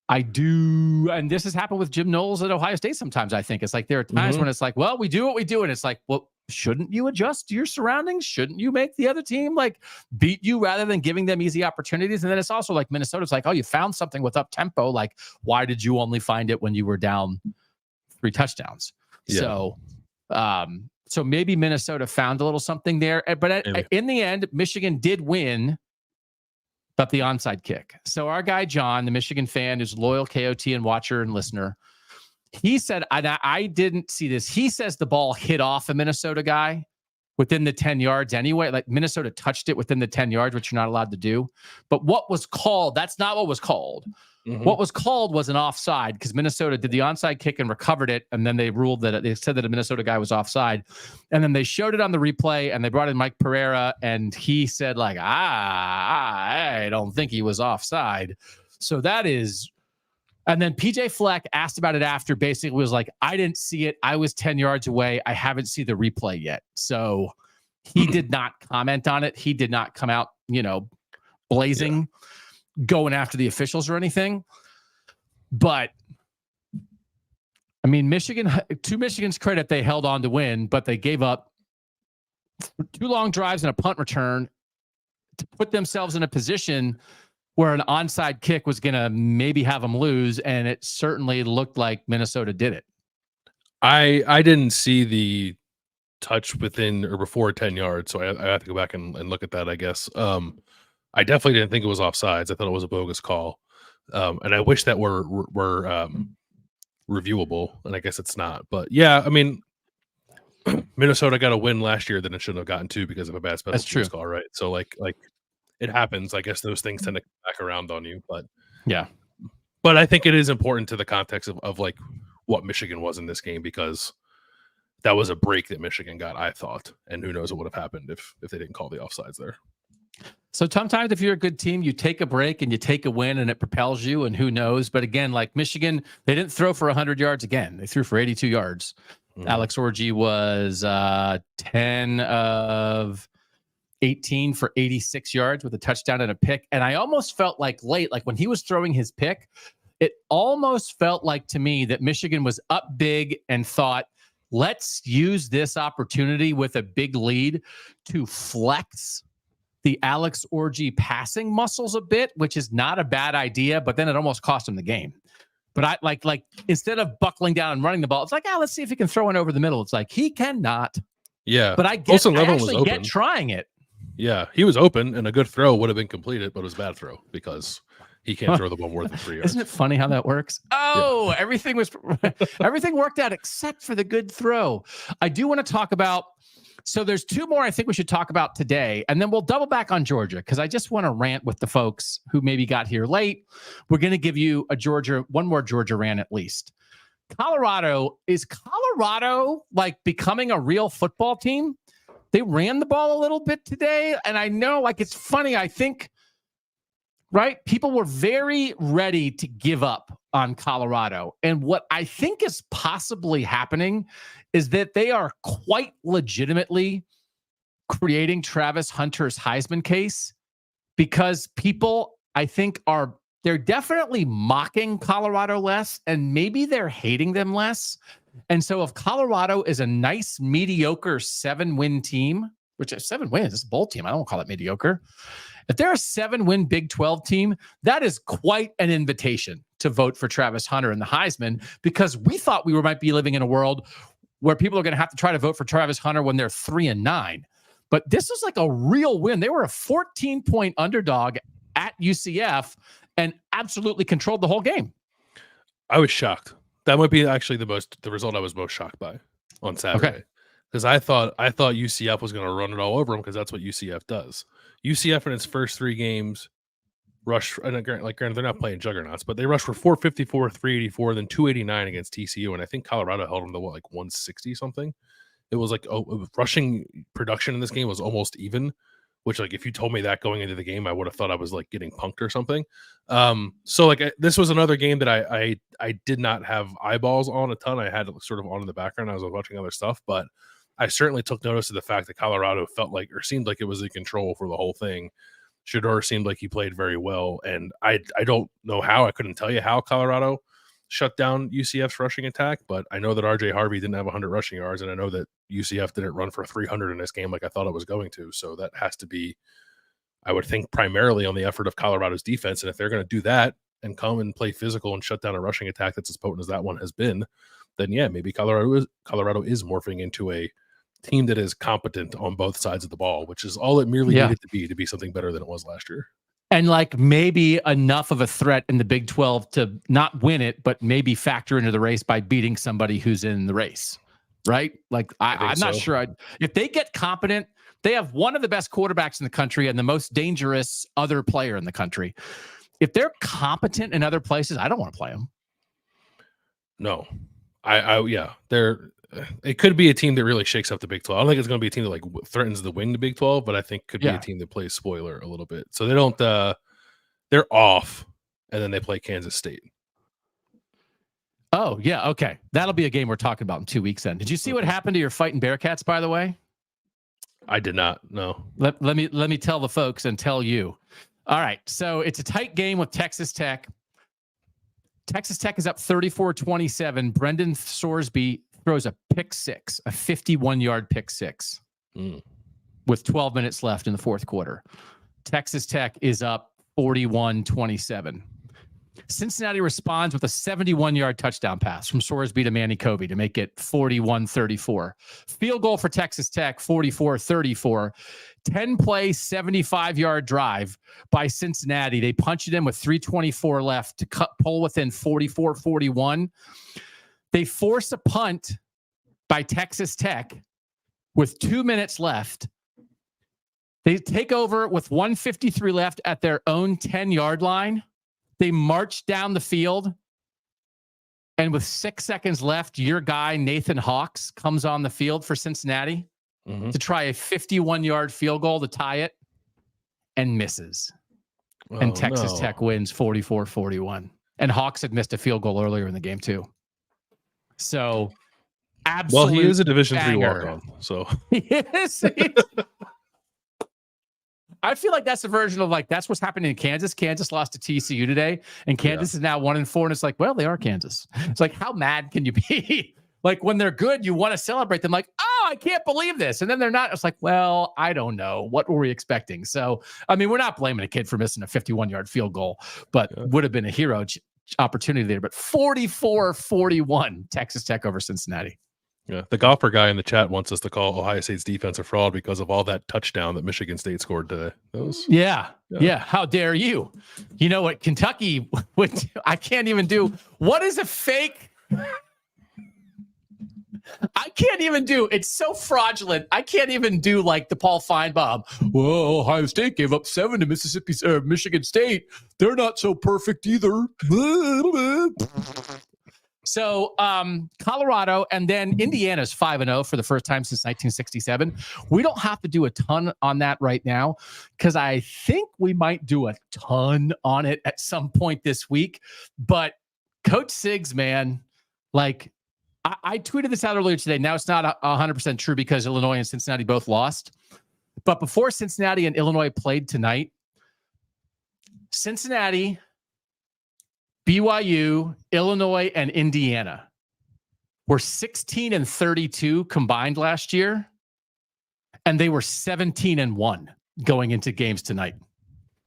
I do. And this has happened with Jim Knowles at Ohio State sometimes, I think. It's like there are times when it's like, well, we do what we do. And it's like, well, shouldn't you adjust your surroundings? Shouldn't you make the other team like beat you rather than giving them easy opportunities? And then it's also like Minnesota's like, oh, you found something with up tempo. Like, why did you only find it when you were down 3 touchdowns? Yeah. So maybe Minnesota found a little something there. But in the end, Michigan did win, but the onside kick. So our guy, John, the Michigan fan who's loyal KOT and watcher and listener, he said, I didn't see this. He says the ball hit off a Minnesota guy within the 10 yards anyway. Like Minnesota touched it within the 10 yards, which you're not allowed to do. But what was called, that's not what was called. What was called was an offside because Minnesota did the onside kick and recovered it. And then they ruled that they said that a Minnesota guy was offside. And then they showed it on the replay and they brought in Mike Pereira and he said like, I don't think he was offside. So that is... And then PJ Fleck asked about it after, basically was like, I didn't see it. I was 10 yards away. I haven't seen the replay yet. So he did not comment on it. He did not come out, blazing, going after the officials or anything. But I mean, Michigan, to Michigan's credit, they held on to win, but they gave up 2 long drives and a punt return to put themselves in a position where an onside kick was going to maybe have them lose, and it certainly looked like Minnesota did it. I didn't see the touch within or before 10 yards, so I have to go back and look at that, I guess. I definitely didn't think it was offsides. I thought it was a bogus call, and I wish that were reviewable, and I guess it's not. But yeah, I mean, Minnesota got a win last year that it shouldn't have gotten to because of a bad special teams call, right? So like it happens. I guess those things tend to come back around on you, but yeah. But I think it is important to the context of like what Michigan was in this game, because that was a break that Michigan got, I thought, and who knows what would have happened if they didn't call the offsides there. So sometimes if you're a good team, you take a break and you take a win and it propels you, and who knows. But again, like Michigan, they didn't throw for 100 yards again. They threw for 82 yards. Alex Orji was 10 of 18 for 86 yards with a touchdown and a pick. And I almost felt like late, like when he was throwing his pick, it almost felt like to me that Michigan was up big and thought, let's use this opportunity with a big lead to flex the Alex Orji passing muscles a bit, which is not a bad idea, but then it almost cost him the game. But I like instead of buckling down and running the ball, it's like, let's see if he can throw it over the middle. It's like he cannot. Yeah. But I actually get trying it. Yeah, he was open, and a good throw would have been completed, but it was a bad throw because he can't throw the ball more than 3 yards. Isn't it funny how that works? Oh, yeah. Everything worked out except for the good throw. I do want to talk about, so there's 2 more I think we should talk about today, and then we'll double back on Georgia because I just want to rant with the folks who maybe got here late. We're going to give you one more Georgia rant at least. Is Colorado like becoming a real football team? They ran the ball a little bit today, and I know, like, it's funny. I think, right, people were very ready to give up on Colorado. And what I think is possibly happening is that they are quite legitimately creating Travis Hunter's Heisman case, because people, I think, they're definitely mocking Colorado less, and maybe they're hating them less. And so if Colorado is a nice, mediocre 7-win team, which is 7 wins, it's a bowl team. I don't call it mediocre. If they're a 7-win Big 12 team, that is quite an invitation to vote for Travis Hunter in the Heisman, because we thought we might be living in a world where people are going to have to try to vote for Travis Hunter when they're 3-9. But this is like a real win. They were a 14-point underdog at UCF and absolutely controlled the whole game. I was shocked. That might be actually the result I was most shocked by on Saturday, because I thought UCF was going to run it all over them, because that's what UCF does. UCF in its first 3 games rushed, and granted, they're not playing juggernauts, but they rushed for 454, 384, then 289 against TCU. And I think Colorado held them to 160 something. It was rushing production in this game was almost even, which if you told me that going into the game, I would have thought I was getting punked or something. So this was another game that I did not have eyeballs on a ton. I had it sort of on in the background. I was watching other stuff, but I certainly took notice of the fact that Colorado felt or seemed like it was in control for the whole thing. Shedeur seemed like he played very well, and I don't know how. I couldn't tell you how Colorado shut down UCF's rushing attack, but I know that RJ Harvey didn't have 100 rushing yards, and I know that UCF didn't run for 300 in this game like I thought it was going to. So that has to be, I would think, primarily on the effort of Colorado's defense. And if they're going to do that and come and play physical and shut down a rushing attack that's as potent as that one has been, then yeah, maybe Colorado is morphing into a team that is competent on both sides of the ball, which is all it merely needed to be something better than it was last year. And maybe enough of a threat in the Big 12 to not win it, but maybe factor into the race by beating somebody who's in the race, right? I'm not sure. If they get competent, they have one of the best quarterbacks in the country and the most dangerous other player in the country. If they're competent in other places, I don't want to play them. No, it could be a team that really shakes up the Big 12. I don't think it's going to be a team that threatens to win the Big 12, but I think could be a team that plays spoiler a little bit. So they don't, they're off, and then they play Kansas State. Oh, yeah. Okay. That'll be a game we're talking about in 2 weeks then. Did you see what happened to your fighting Bearcats, by the way? I did not. No. Let me tell the folks and tell you. All right. So it's a tight game with Texas Tech. Texas Tech is up 34-27. Brendan Sorsby throws a pick six, a 51-yard pick six with 12 minutes left in the fourth quarter. Texas Tech is up 41-27. Cincinnati responds with a 71-yard touchdown pass from Sorsby to Manny Covey to make it 41-34. Field goal for Texas Tech, 44-34. 10-play, 75-yard drive by Cincinnati. They punch it in with 3:24 left to pull within 44-41. They force a punt by Texas Tech with 2 minutes left. They take over with 1:53 left at their own 10-yard line. They march down the field. And with 6 seconds left, your guy, Nathan Hawks, comes on the field for Cincinnati to try a 51-yard field goal to tie it and misses. And Texas Tech wins 44-41. And Hawks had missed a field goal earlier in the game, too. So, absolutely. Well, he is a Division III walk-on, so. Yes. I feel like that's a version of that's what's happening in Kansas. Kansas lost to TCU today, and Kansas is now 1-4, and it's well, they are Kansas. It's how mad can you be? When they're good, you want to celebrate them. Oh, I can't believe this. And then they're not. It's well, I don't know. What were we expecting? So, I mean, we're not blaming a kid for missing a 51-yard field goal, but would have been a hero opportunity there. But 44-41, Texas Tech over Cincinnati. Yeah, the golfer guy in the chat wants us to call Ohio State's defense a fraud because of all that touchdown that Michigan State scored today. Yeah. How dare you? You know what Kentucky would? I can't even do. What is a fake? I can't even do. It's so fraudulent. I can't even do the Paul Feinbaum. Well, Ohio State gave up 7 to Michigan State. They're not so perfect either. So Colorado and then Indiana's 5-0 for the first time since 1967. We don't have to do a ton on that right now because I think we might do a ton on it at some point this week. But Coach Siggs, man, I tweeted this out earlier today. Now it's not 100% true because Illinois and Cincinnati both lost. But before Cincinnati and Illinois played tonight, Cincinnati, BYU, Illinois, and Indiana were 16-32 combined last year, and they were 17-1 going into games tonight.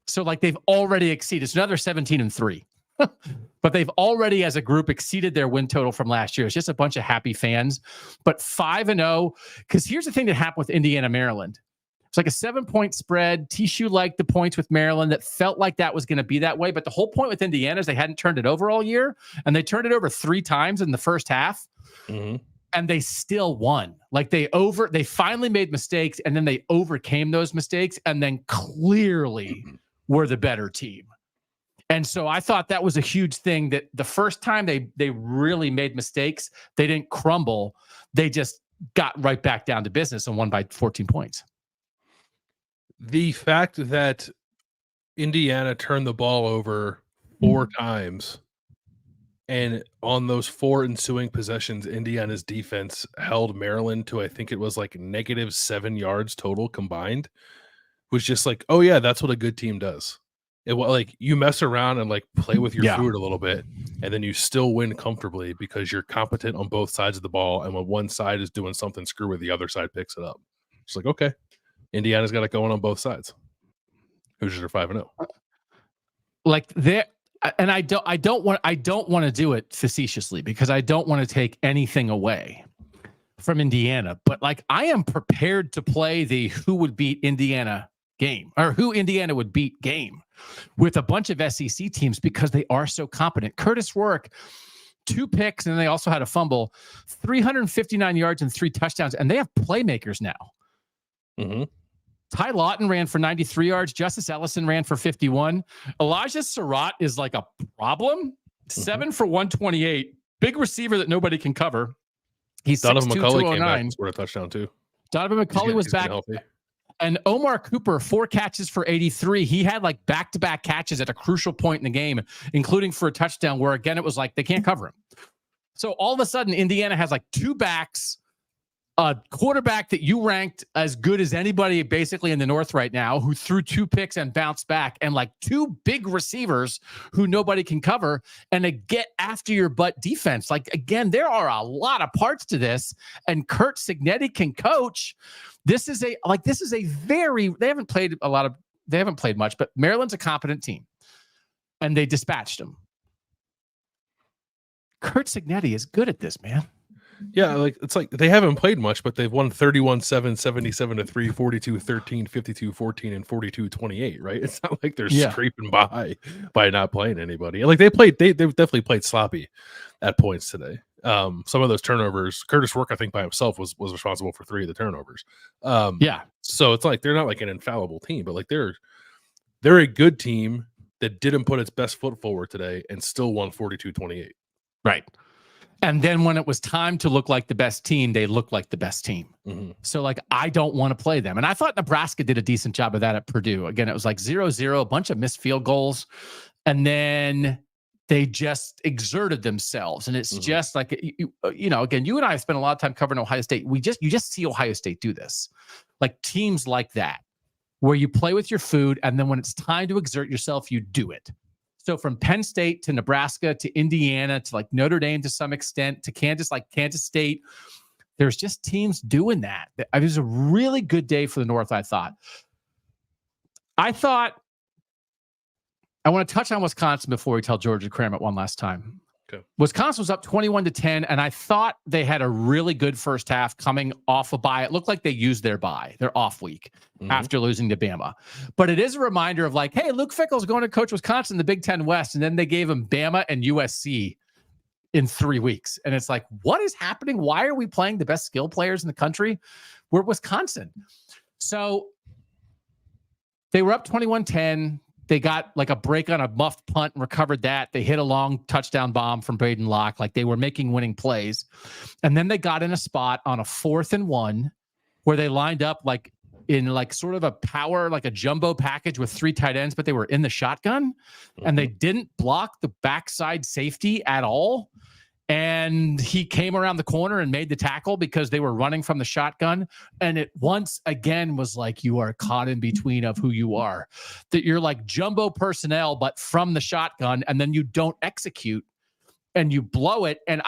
So they've already exceeded. It's another 17-3. But they've already, as a group, exceeded their win total from last year. It's just a bunch of happy fans. But 5-0, because here's the thing that happened with Indiana, Maryland. It's a 7-point spread. TSU liked the points with Maryland. That felt like that was going to be that way. But the whole point with Indiana is they hadn't turned it over all year, and they turned it over 3 times in the first half, and they still won. They finally made mistakes, and then they overcame those mistakes, and then clearly were the better team. And so I thought that was a huge thing, that the first time they really made mistakes, they didn't crumble. They just got right back down to business and won by 14 points. The fact that Indiana turned the ball over 4 times, and on those 4 ensuing possessions, Indiana's defense held Maryland to, I think it was like -7 yards total combined, was just like, oh yeah, that's what a good team does. It was like, you mess around and like play with your food a little bit, and then you still win comfortably because you're competent on both sides of the ball. And when one side is doing something screwy, the other side picks it up. It's like, okay, Indiana's got it going on both sides. Hoosiers are 5-0. Like there, and I don't want to do it facetiously, because I don't want to take anything away from Indiana. But like, I am prepared to play the who would beat Indiana game, or who Indiana would beat game, with a bunch of SEC teams, because they are so competent. Curtis Rourke, 2 picks, and they also had a fumble, 359 yards and 3 touchdowns, and they have playmakers now. Mm-hmm. Ty Lawton ran for 93 yards. Justice Ellison ran for 51. Elijah Surratt is like a problem. 7 for 128. Big receiver that nobody can cover. He's Donovan 6'2", McCulley came back 209. and scored a touchdown too. Donovan McCulley was back. And Omar Cooper, 4 catches for 83. He had like back-to-back catches at a crucial point in the game, including for a touchdown where, again, it was like they can't cover him. So all of a sudden, Indiana has like 2 backs, a quarterback that you ranked as good as anybody basically in the North right now, who threw 2 picks and bounced back, and like 2 big receivers who nobody can cover, and a get after your butt defense. Like, again, there are a lot of parts to this, and Curt Cignetti can coach. This is a very, they haven't played much, but Maryland's a competent team, and they dispatched them. Curt Cignetti is good at this, man. Yeah, like it's like they haven't played much, but they've won 31-7, 77-3, 42-13, 52-14, and 42-28, right? It's not like they're scraping by not playing anybody. Like they've definitely played sloppy at points today. Some of those turnovers, Curtis Rourke, I think by himself was responsible for 3 of the turnovers. So it's like they're not like an infallible team, but like they're a good team that didn't put its best foot forward today and still won 42-28. Right. And then when it was time to look like the best team, they looked like the best team. Mm-hmm. So like, I don't want to play them. And I thought Nebraska did a decent job of that at Purdue. Again, it was like 0-0, a bunch of missed field goals. And then they just exerted themselves. And it's just like, you know, again, you and I have spent a lot of time covering Ohio State. You just see Ohio State do this. Like teams like that, where you play with your food, and then when it's time to exert yourself, you do it. So from Penn State to Nebraska to Indiana to like Notre Dame to some extent to Kansas State, there's just teams doing that. It was a really good day for the North, I thought. I want to touch on Wisconsin before we tell Georgia to cram it one last time. Okay. Wisconsin was up 21-10, and I thought they had a really good first half coming off a bye. It looked like they used their bye, their off week, after losing to Bama. But it is a reminder of like, hey, Luke Fickell's going to coach Wisconsin in the Big Ten West, and then they gave him Bama and USC in 3 weeks. And it's like, what is happening? Why are we playing the best skill players in the country? We're Wisconsin. So they were up 21-10. They got like a break on a muffed punt and recovered that. They hit a long touchdown bomb from Braden Locke. Like they were making winning plays. And then they got in a spot on a 4th and 1 where they lined up like in like sort of a power, like a jumbo package with 3 tight ends, but they were in the shotgun and they didn't block the backside safety at all. And he came around the corner and made the tackle because they were running from the shotgun. And it once again was like, you are caught in between of who you are, that you're like jumbo personnel, but from the shotgun, and then you don't execute and you blow it. And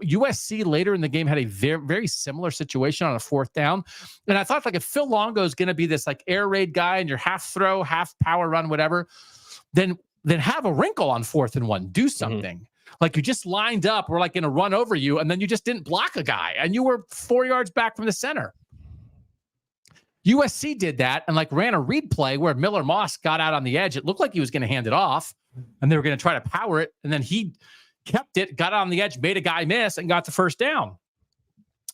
USC later in the game had a very, very similar situation on a 4th down. And I thought like if Phil Longo is going to be this like air raid guy and you're half throw, half power run, whatever, then have a wrinkle on 4th and 1, do something. Like you just lined up, we're like in a run over you, and then you just didn't block a guy, and you were 4 yards back from the center. USC did that and like ran a read play where Miller Moss got out on the edge. It looked like he was going to hand it off, and they were going to try to power it, and then he kept it, got on the edge, made a guy miss, and got the first down.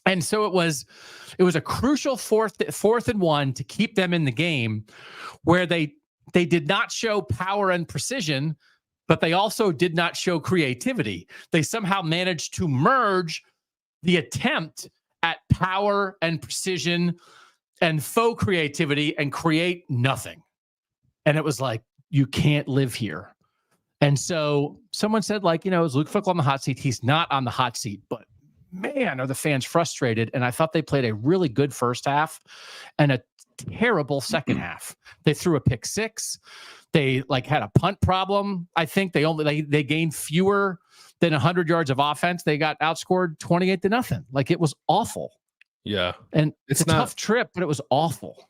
And so it was a crucial 4th and 1 to keep them in the game, where they did not show power and precision. but they also did not show creativity. They somehow managed to merge the attempt at power and precision and faux creativity and create nothing. And it was like, you can't live here. And so someone said, like, is Luke Fickell on the hot seat? He's not on the hot seat, but man, are the fans frustrated. And I thought they played a really good first half and a terrible second half. They threw a pick six. They had a punt problem. I think they gained fewer than 100 yards of offense. They got outscored 28-0. It was awful. Yeah. And it's a tough trip, but it was awful.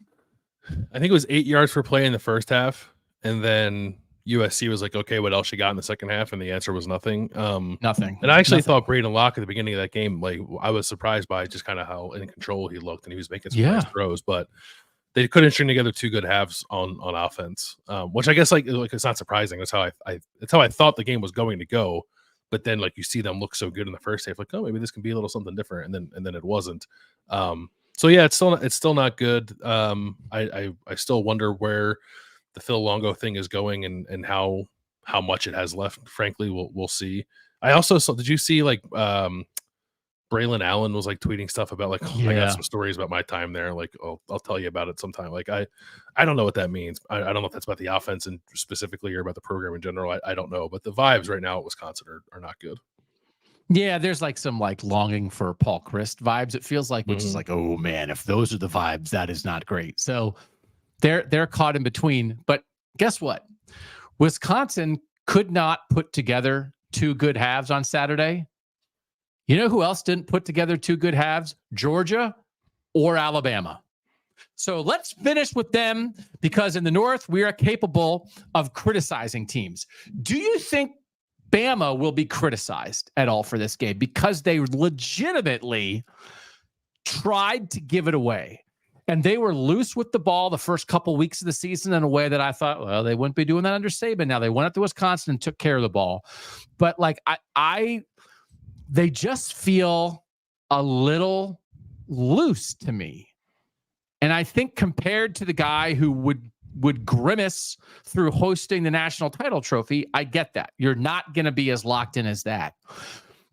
I think it was 8 yards per play in the first half. And then USC was like, okay, what else you got in the second half? And the answer was nothing. Nothing. And I actually thought Braden Locke at the beginning of that game, I was surprised by just kind of how in control he looked, and he was making some nice throws, but they couldn't string together two good halves on offense, which I guess it's not surprising. That's how I thought the game was going to go. But then you see them look so good in the first half, oh, maybe this can be a little something different, and then it wasn't. So yeah, it's still not good. I still wonder where the Phil Longo thing is going and how much it has left. Frankly, we'll see. I also saw. Did you see Braylon Allen was tweeting stuff about I got some stories about my time there. I'll tell you about it sometime. I don't know what that means. I don't know if that's about the offense and specifically or about the program in general. I don't know, but the vibes right now at Wisconsin are not good. Yeah, there's some longing for Paul Christ vibes. It feels like, which is oh man, if those are the vibes, that is not great. So they're caught in between. But guess what? Wisconsin could not put together two good halves on Saturday. You know who else didn't put together two good halves? Georgia or Alabama. So let's finish with them, because in the North, we are capable of criticizing teams. Do you think Bama will be criticized at all for this game? Because they legitimately tried to give it away. And they were loose with the ball the first couple weeks of the season in a way that I thought, well, they wouldn't be doing that under Saban. Now they went up to Wisconsin and took care of the ball. But they just feel a little loose to me. And I think compared to the guy who would grimace through hosting the national title trophy, I get that. You're not going to be as locked in as that.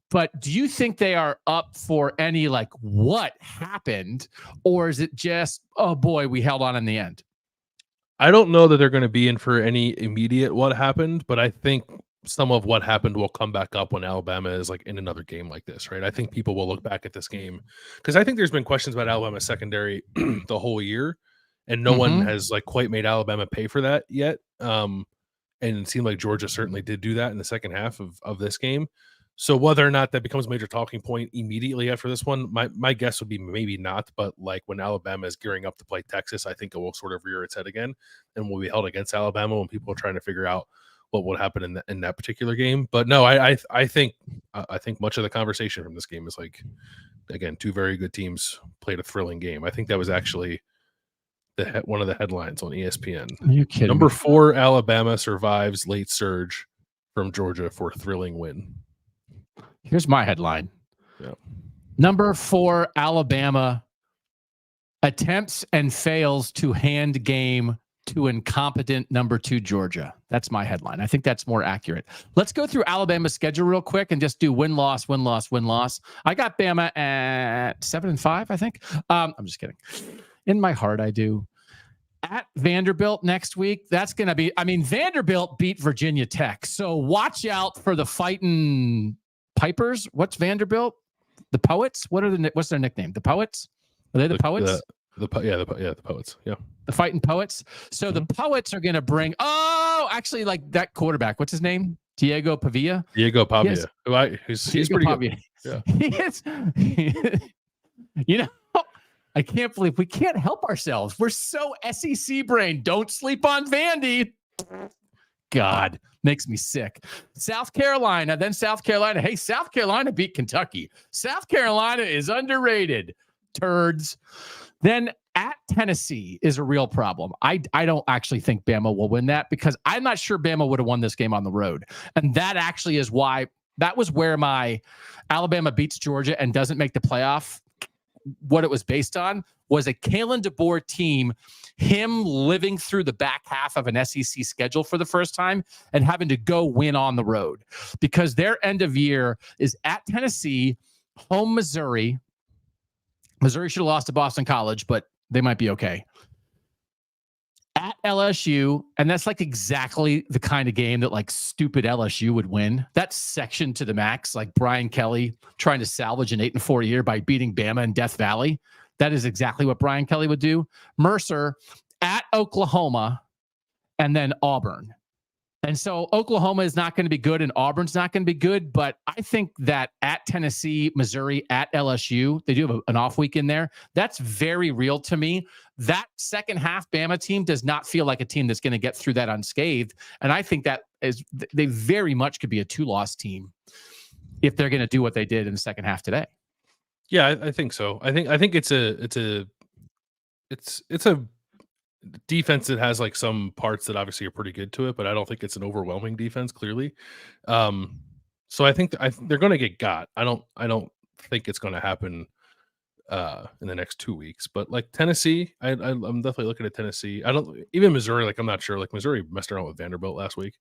But do you think they are up for any what happened? Or is it just, oh boy, we held on in the end? I don't know that they're going to be in for any immediate what happened, but I think some of what happened will come back up when Alabama is in another game like this, right? I think people will look back at this game because I think there's been questions about Alabama's secondary the whole year, and no one has quite made Alabama pay for that yet. And it seemed like Georgia certainly did do that in the second half of this game. So whether or not that becomes a major talking point immediately after this one, my guess would be maybe not. But when Alabama is gearing up to play Texas, I think it will sort of rear its head again and will be held against Alabama when people are trying to figure out what would happen in that particular game. But no, I think much of the conversation from this game is again, two very good teams played a thrilling game. I think that was actually one of the headlines on ESPN. Are you kidding? Number 4, Alabama survives late surge from Georgia for thrilling win. Here's my headline. Yeah. Number 4, Alabama attempts and fails to hand game to incompetent number 2 Georgia. That's my headline. I think that's more accurate. Let's go through Alabama's schedule real quick and just do win-loss, win-loss, win-loss. I got Bama at 7-5, I think. I'm just kidding. In my heart, I do. At Vanderbilt next week, that's going to be, Vanderbilt beat Virginia Tech. So watch out for the fighting Pipers. What's Vanderbilt? The Poets? What's their nickname? The Poets? Are they the Poets? The Poets. Yeah. The Fighting Poets. So the Poets are going to bring, actually that quarterback, what's his name? Diego Pavia. He's pretty good. Yeah. He is. I can't believe we can't help ourselves. We're so SEC brain. Don't sleep on Vandy. God, makes me sick. South Carolina, then South Carolina. Hey, South Carolina beat Kentucky. South Carolina is underrated. Turds. Then at Tennessee is a real problem. I don't actually think Bama will win that because I'm not sure Bama would have won this game on the road. And that actually is why that was where my Alabama beats Georgia and doesn't make the playoff what it was based on was a Kalen DeBoer team, him living through the back half of an SEC schedule for the first time and having to go win on the road, because their end of year is at Tennessee, home Missouri. Missouri should have lost to Boston College, but they might be okay. At LSU, and that's like exactly the kind of game that like stupid LSU would win. That's sectioned to the max, like Brian Kelly trying to salvage an 8-4 year by beating Bama in Death Valley. That is exactly what Brian Kelly would do. Mercer at Oklahoma, and then Auburn. And so Oklahoma is not going to be good and Auburn's not going to be good. But I think that at Tennessee, Missouri, at LSU, they do have an off week in there. That's very real to me. That second half Bama team does not feel like a team that's going to get through that unscathed. And I think that they very much could be a 2-loss team if they're going to do what they did in the second half today. Yeah, I think so. I think it's a defense that has like some parts that obviously are pretty good to it, but I don't think it's an overwhelming defense, clearly. So I think they're going to get got. I don't think it's going to happen in the next 2 weeks. But like Tennessee, I'm definitely looking at Tennessee. Even Missouri. Like I'm not sure. Like Missouri messed around with Vanderbilt last week.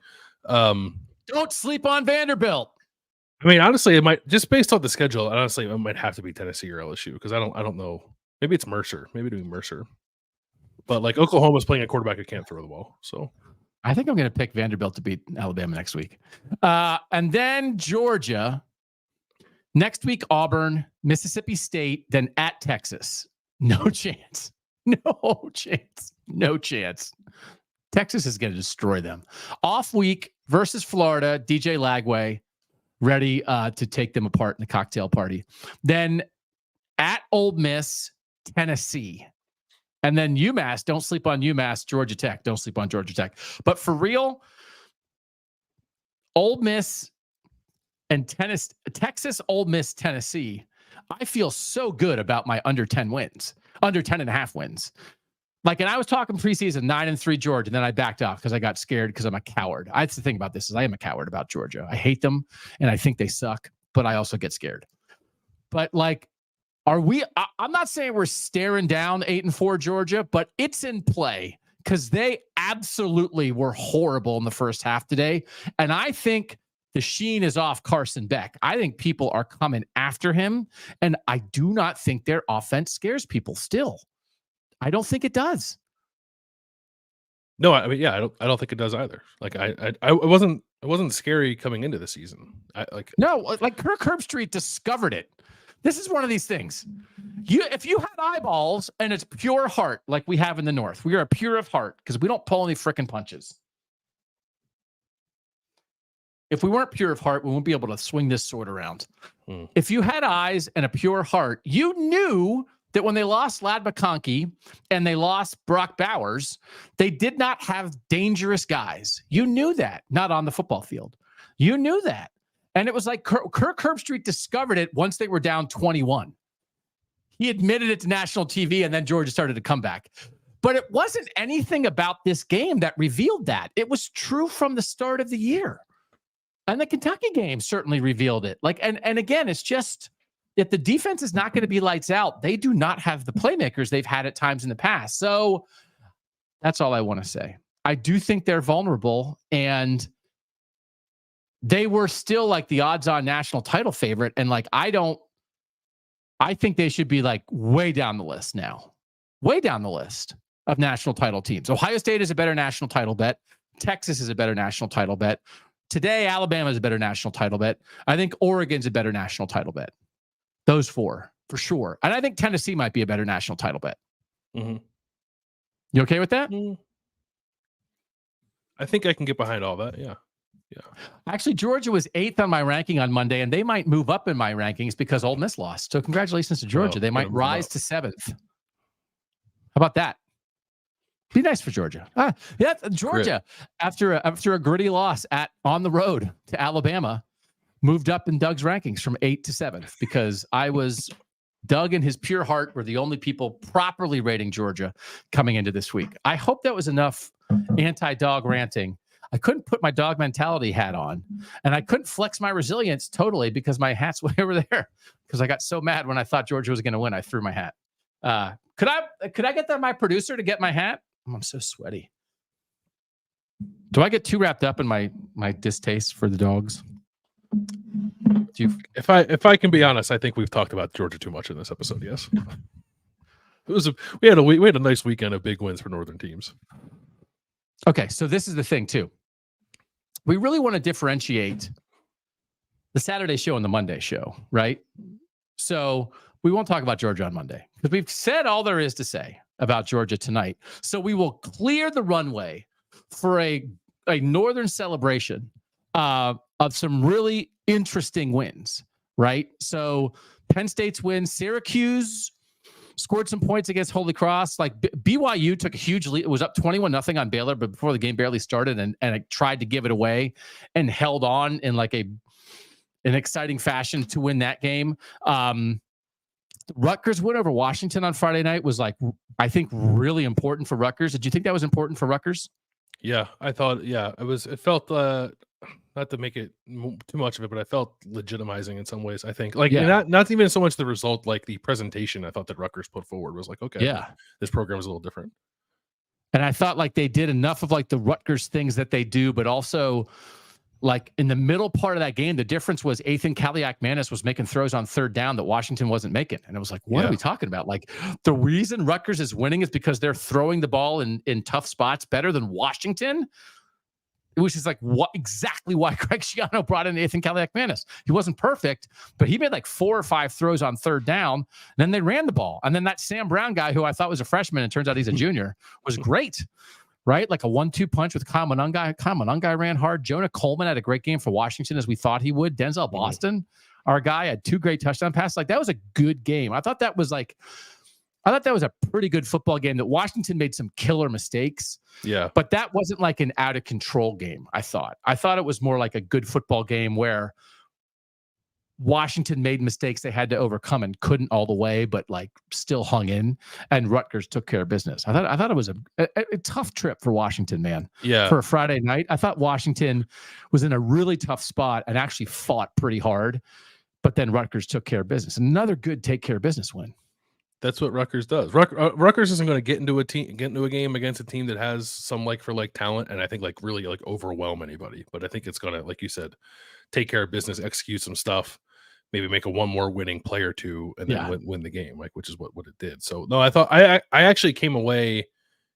Don't sleep on Vanderbilt. I mean, honestly, it might, just based on the schedule. Honestly, it might have to be Tennessee or LSU, because I don't know. Maybe it's Mercer. Maybe it'll be Mercer. But like Oklahoma's playing a quarterback who can't throw the ball. So I think I'm going to pick Vanderbilt to beat Alabama next week. And then Georgia. Next week, Auburn, Mississippi State, then at Texas. No chance. No chance. No chance. Texas is going to destroy them. Off week versus Florida, DJ Lagway, ready to take them apart in the cocktail party. Then at Ole Miss, Tennessee. And then UMass, don't sleep on UMass, Georgia Tech. Don't sleep on Georgia Tech. But for real, Ole Miss and Texas, Ole Miss, Tennessee, I feel so good about my under 10 wins, under 10.5 wins. Like, and I was talking preseason 9-3 Georgia, and then I backed off because I got scared because I'm a coward. That's the thing about this, is I am a coward about Georgia. I hate them and I think they suck, but I also get scared. But like, I'm not saying we're staring down 8-4 Georgia, but it's in play because they absolutely were horrible in the first half today. And I think the sheen is off Carson Beck. I think people are coming after him, and I do not think their offense scares people still. I don't think it does. No, I mean, yeah, I don't think it does either. Like it wasn't scary coming into the season. Like Kirk Herbstreit discovered it. This is one of these things. If you had eyeballs and it's pure heart, like we have in the North, we are pure of heart because we don't pull any freaking punches. If we weren't pure of heart, we wouldn't be able to swing this sword around. If you had eyes and a pure heart, you knew that when they lost Ladd McConkey and they lost Brock Bowers, they did not have dangerous guys. You knew that, not on the football field. You knew that. And it was like Kirk Herbstreit discovered it once they were down 21. He admitted it to national TV, and then Georgia started to come back. But it wasn't anything about this game that revealed that. It was true from the start of the year. And the Kentucky game certainly revealed it. Like, and again, it's just, if the defense is not going to be lights out, they do not have the playmakers they've had at times in the past. So that's all I want to say. I do think they're vulnerable, and they were still like the odds-on national title favorite. And like, I think they should be like way down the list now, way down the list of national title teams. Ohio State is a better national title bet. Texas is a better national title bet. Today, Alabama is a better national title bet. I think Oregon's a better national title bet. Those four, for sure. And I think Tennessee might be a better national title bet. Mm-hmm. You okay with that? I think I can get behind all that. Yeah. Yeah. Actually, Georgia was 8th on my ranking on Monday, and they might move up in my rankings because Ole Miss lost. So congratulations to Georgia. They might rise to 7th. How about that? Be nice for Georgia. Yeah, Georgia, after a gritty loss on the road to Alabama, moved up in Doug's rankings from 8th to 7th because Doug and his pure heart were the only people properly rating Georgia coming into this week. I hope that was enough anti-dog ranting. I couldn't put my dog mentality hat on, and I couldn't flex my resilience totally because my hat's way over there. Because I got so mad when I thought Georgia was going to win, I threw my hat. Could I get my producer to get my hat? I'm so sweaty. Do I get too wrapped up in my distaste for the dogs? If I can be honest, I think we've talked about Georgia too much in this episode. Yes, we had a nice weekend of big wins for Northern teams. Okay, so this is the thing too. We really want to differentiate the Saturday show and the Monday show, right? So we won't talk about Georgia on Monday because we've said all there is to say about Georgia tonight. So we will clear the runway for a Northern celebration of some really interesting wins, right? So Penn State's win, Syracuse scored some points against Holy Cross. Like BYU took a huge lead. It was up 21-0 on Baylor, but before the game barely started, and it tried to give it away and held on in like an exciting fashion to win that game. Rutgers win over Washington on Friday night was like, I think, really important for Rutgers. Did you think that was important for Rutgers? Yeah, I thought, it felt, not to make it too much of it, but I felt legitimizing in some ways. I think not even so much the result, like the presentation I thought that Rutgers put forward was like, okay, this program is a little different. And I thought like they did enough of like the Rutgers things that they do, but also like in the middle part of that game, the difference was Ethan Kaliak-Manis was making throws on third down that Washington wasn't making. And it was like, what are we talking about? Like the reason Rutgers is winning is because they're throwing the ball in tough spots better than Washington. Which is like exactly why Greg Schiano brought in Ethan Kaliak-Manis. He wasn't perfect, but he made like 4 or 5 throws on third down. And then they ran the ball. And then that Sam Brown guy, who I thought was a freshman, and turns out he's a junior, was great. Right? Like a 1-2 punch with Kyle Monangai. Kyle Monangai ran hard. Jonah Coleman had a great game for Washington as we thought he would. Denzel Boston, our guy, had 2 great touchdown passes. Like that was a good game. I thought that was a pretty good football game that Washington made some killer mistakes. Yeah. But that wasn't like an out of control game, I thought. I thought it was more like a good football game where Washington made mistakes they had to overcome and couldn't all the way, but like still hung in, and Rutgers took care of business. I thought it was a tough trip for Washington, man. Yeah. For a Friday night. I thought Washington was in a really tough spot and actually fought pretty hard, but then Rutgers took care of business. Another good take care of business win. That's what Rutgers does. Rutgers isn't going to get into a game against a team that has some like talent, and I think like really like overwhelm anybody. But I think it's going to, like you said, take care of business, execute some stuff, maybe make one more winning play or two, and then win the game, like which is what it did. So no, I thought I actually came away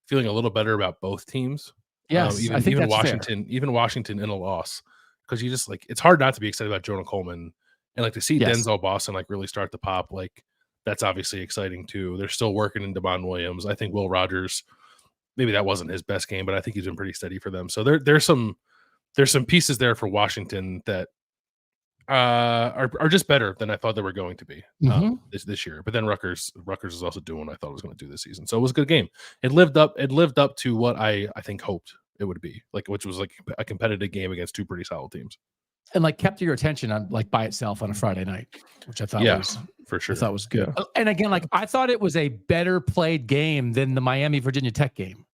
feeling a little better about both teams. Yes, I think even that's Washington, fair. Even Washington in a loss, because you just like it's hard not to be excited about Jonah Coleman and like to see Denzel Boston like really start to pop. Like that's obviously exciting too. They're still working in Devon Williams. I think Will Rogers, maybe that wasn't his best game, but I think he's been pretty steady for them. So there's some pieces there for Washington that are just better than I thought they were going to be this year. But then Rutgers is also doing what I thought it was going to do this season. So it was a good game. It lived up to what I think hoped it would be, like, which was like a competitive game against 2 pretty solid teams. And like kept your attention on like by itself on a Friday night, which I thought was for sure. I thought was good. Yeah. And again, like I thought it was a better played game than the Miami Virginia Tech game.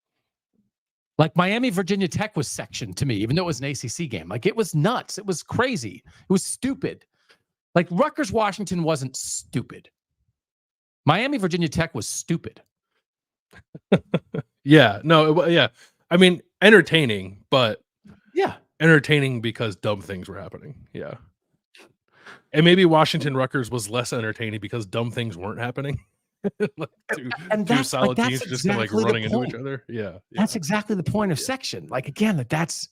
Like Miami Virginia Tech was sectioned to me, even though it was an ACC game. Like it was nuts. It was crazy. It was stupid. Like Rutgers Washington wasn't stupid. Miami Virginia Tech was stupid. Yeah. I mean, entertaining, but entertaining because dumb things were happening. Yeah. And maybe Washington Rutgers was less entertaining because dumb things weren't happening. Like two solid teams just kind of like running into each other. Yeah. That's exactly the point of section. Like again, that's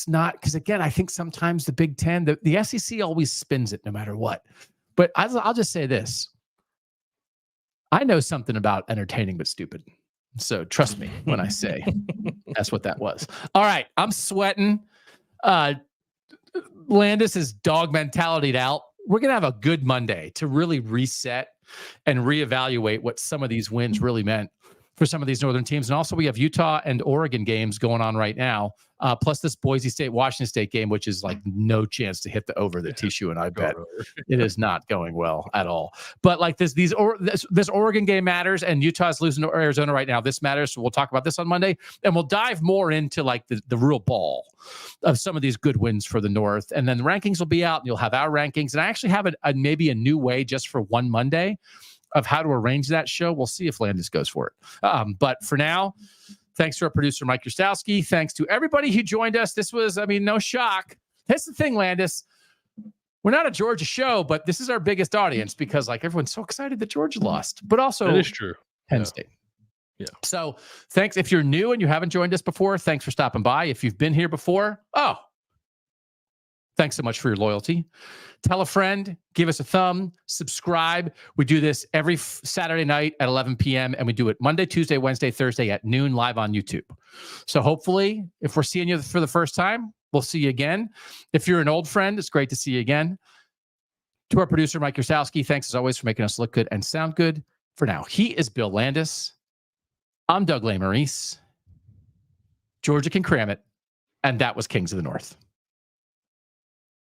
not, because again, I think sometimes the Big Ten, the SEC always spins it no matter what. But I'll just say this. I know something about entertaining but stupid. So trust me when I say that's what that was. All right. I'm sweating. Landis is dog mentality'd out. We're going to have a good Monday to really reset and reevaluate what some of these wins really meant for some of these northern teams. And also we have Utah and Oregon games going on right now. Plus this Boise State, Washington State game, which is like no chance to hit the over that Tishu and I bet. It is not going well at all. But like this Oregon game matters, and Utah's losing to Arizona right now. This matters. So we'll talk about this on Monday, and we'll dive more into like the real ball of some of these good wins for the North. And then the rankings will be out, and you'll have our rankings. And I actually have maybe a new way just for one Monday of how to arrange that show. We'll see if Landis goes for it. But for now, thanks to our producer, Mike Krastowski. Thanks to everybody who joined us. This was, no shock. That's the thing, Landis. We're not a Georgia show, but this is our biggest audience because like everyone's so excited that Georgia lost, but also that is true. Penn State. Yeah. So thanks. If you're new and you haven't joined us before, thanks for stopping by. If you've been here before, thanks so much for your loyalty. Tell a friend, give us a thumb, subscribe. We do this every Saturday night at 11 p.m. and we do it Monday, Tuesday, Wednesday, Thursday at noon live on YouTube. So hopefully if we're seeing you for the first time, we'll see you again. If you're an old friend, it's great to see you again. To our producer, Mike Krastowski, thanks as always for making us look good and sound good. For now, he is Bill Landis. I'm Doug Lesmerises. Georgia can cram it. And that was Kings of the North.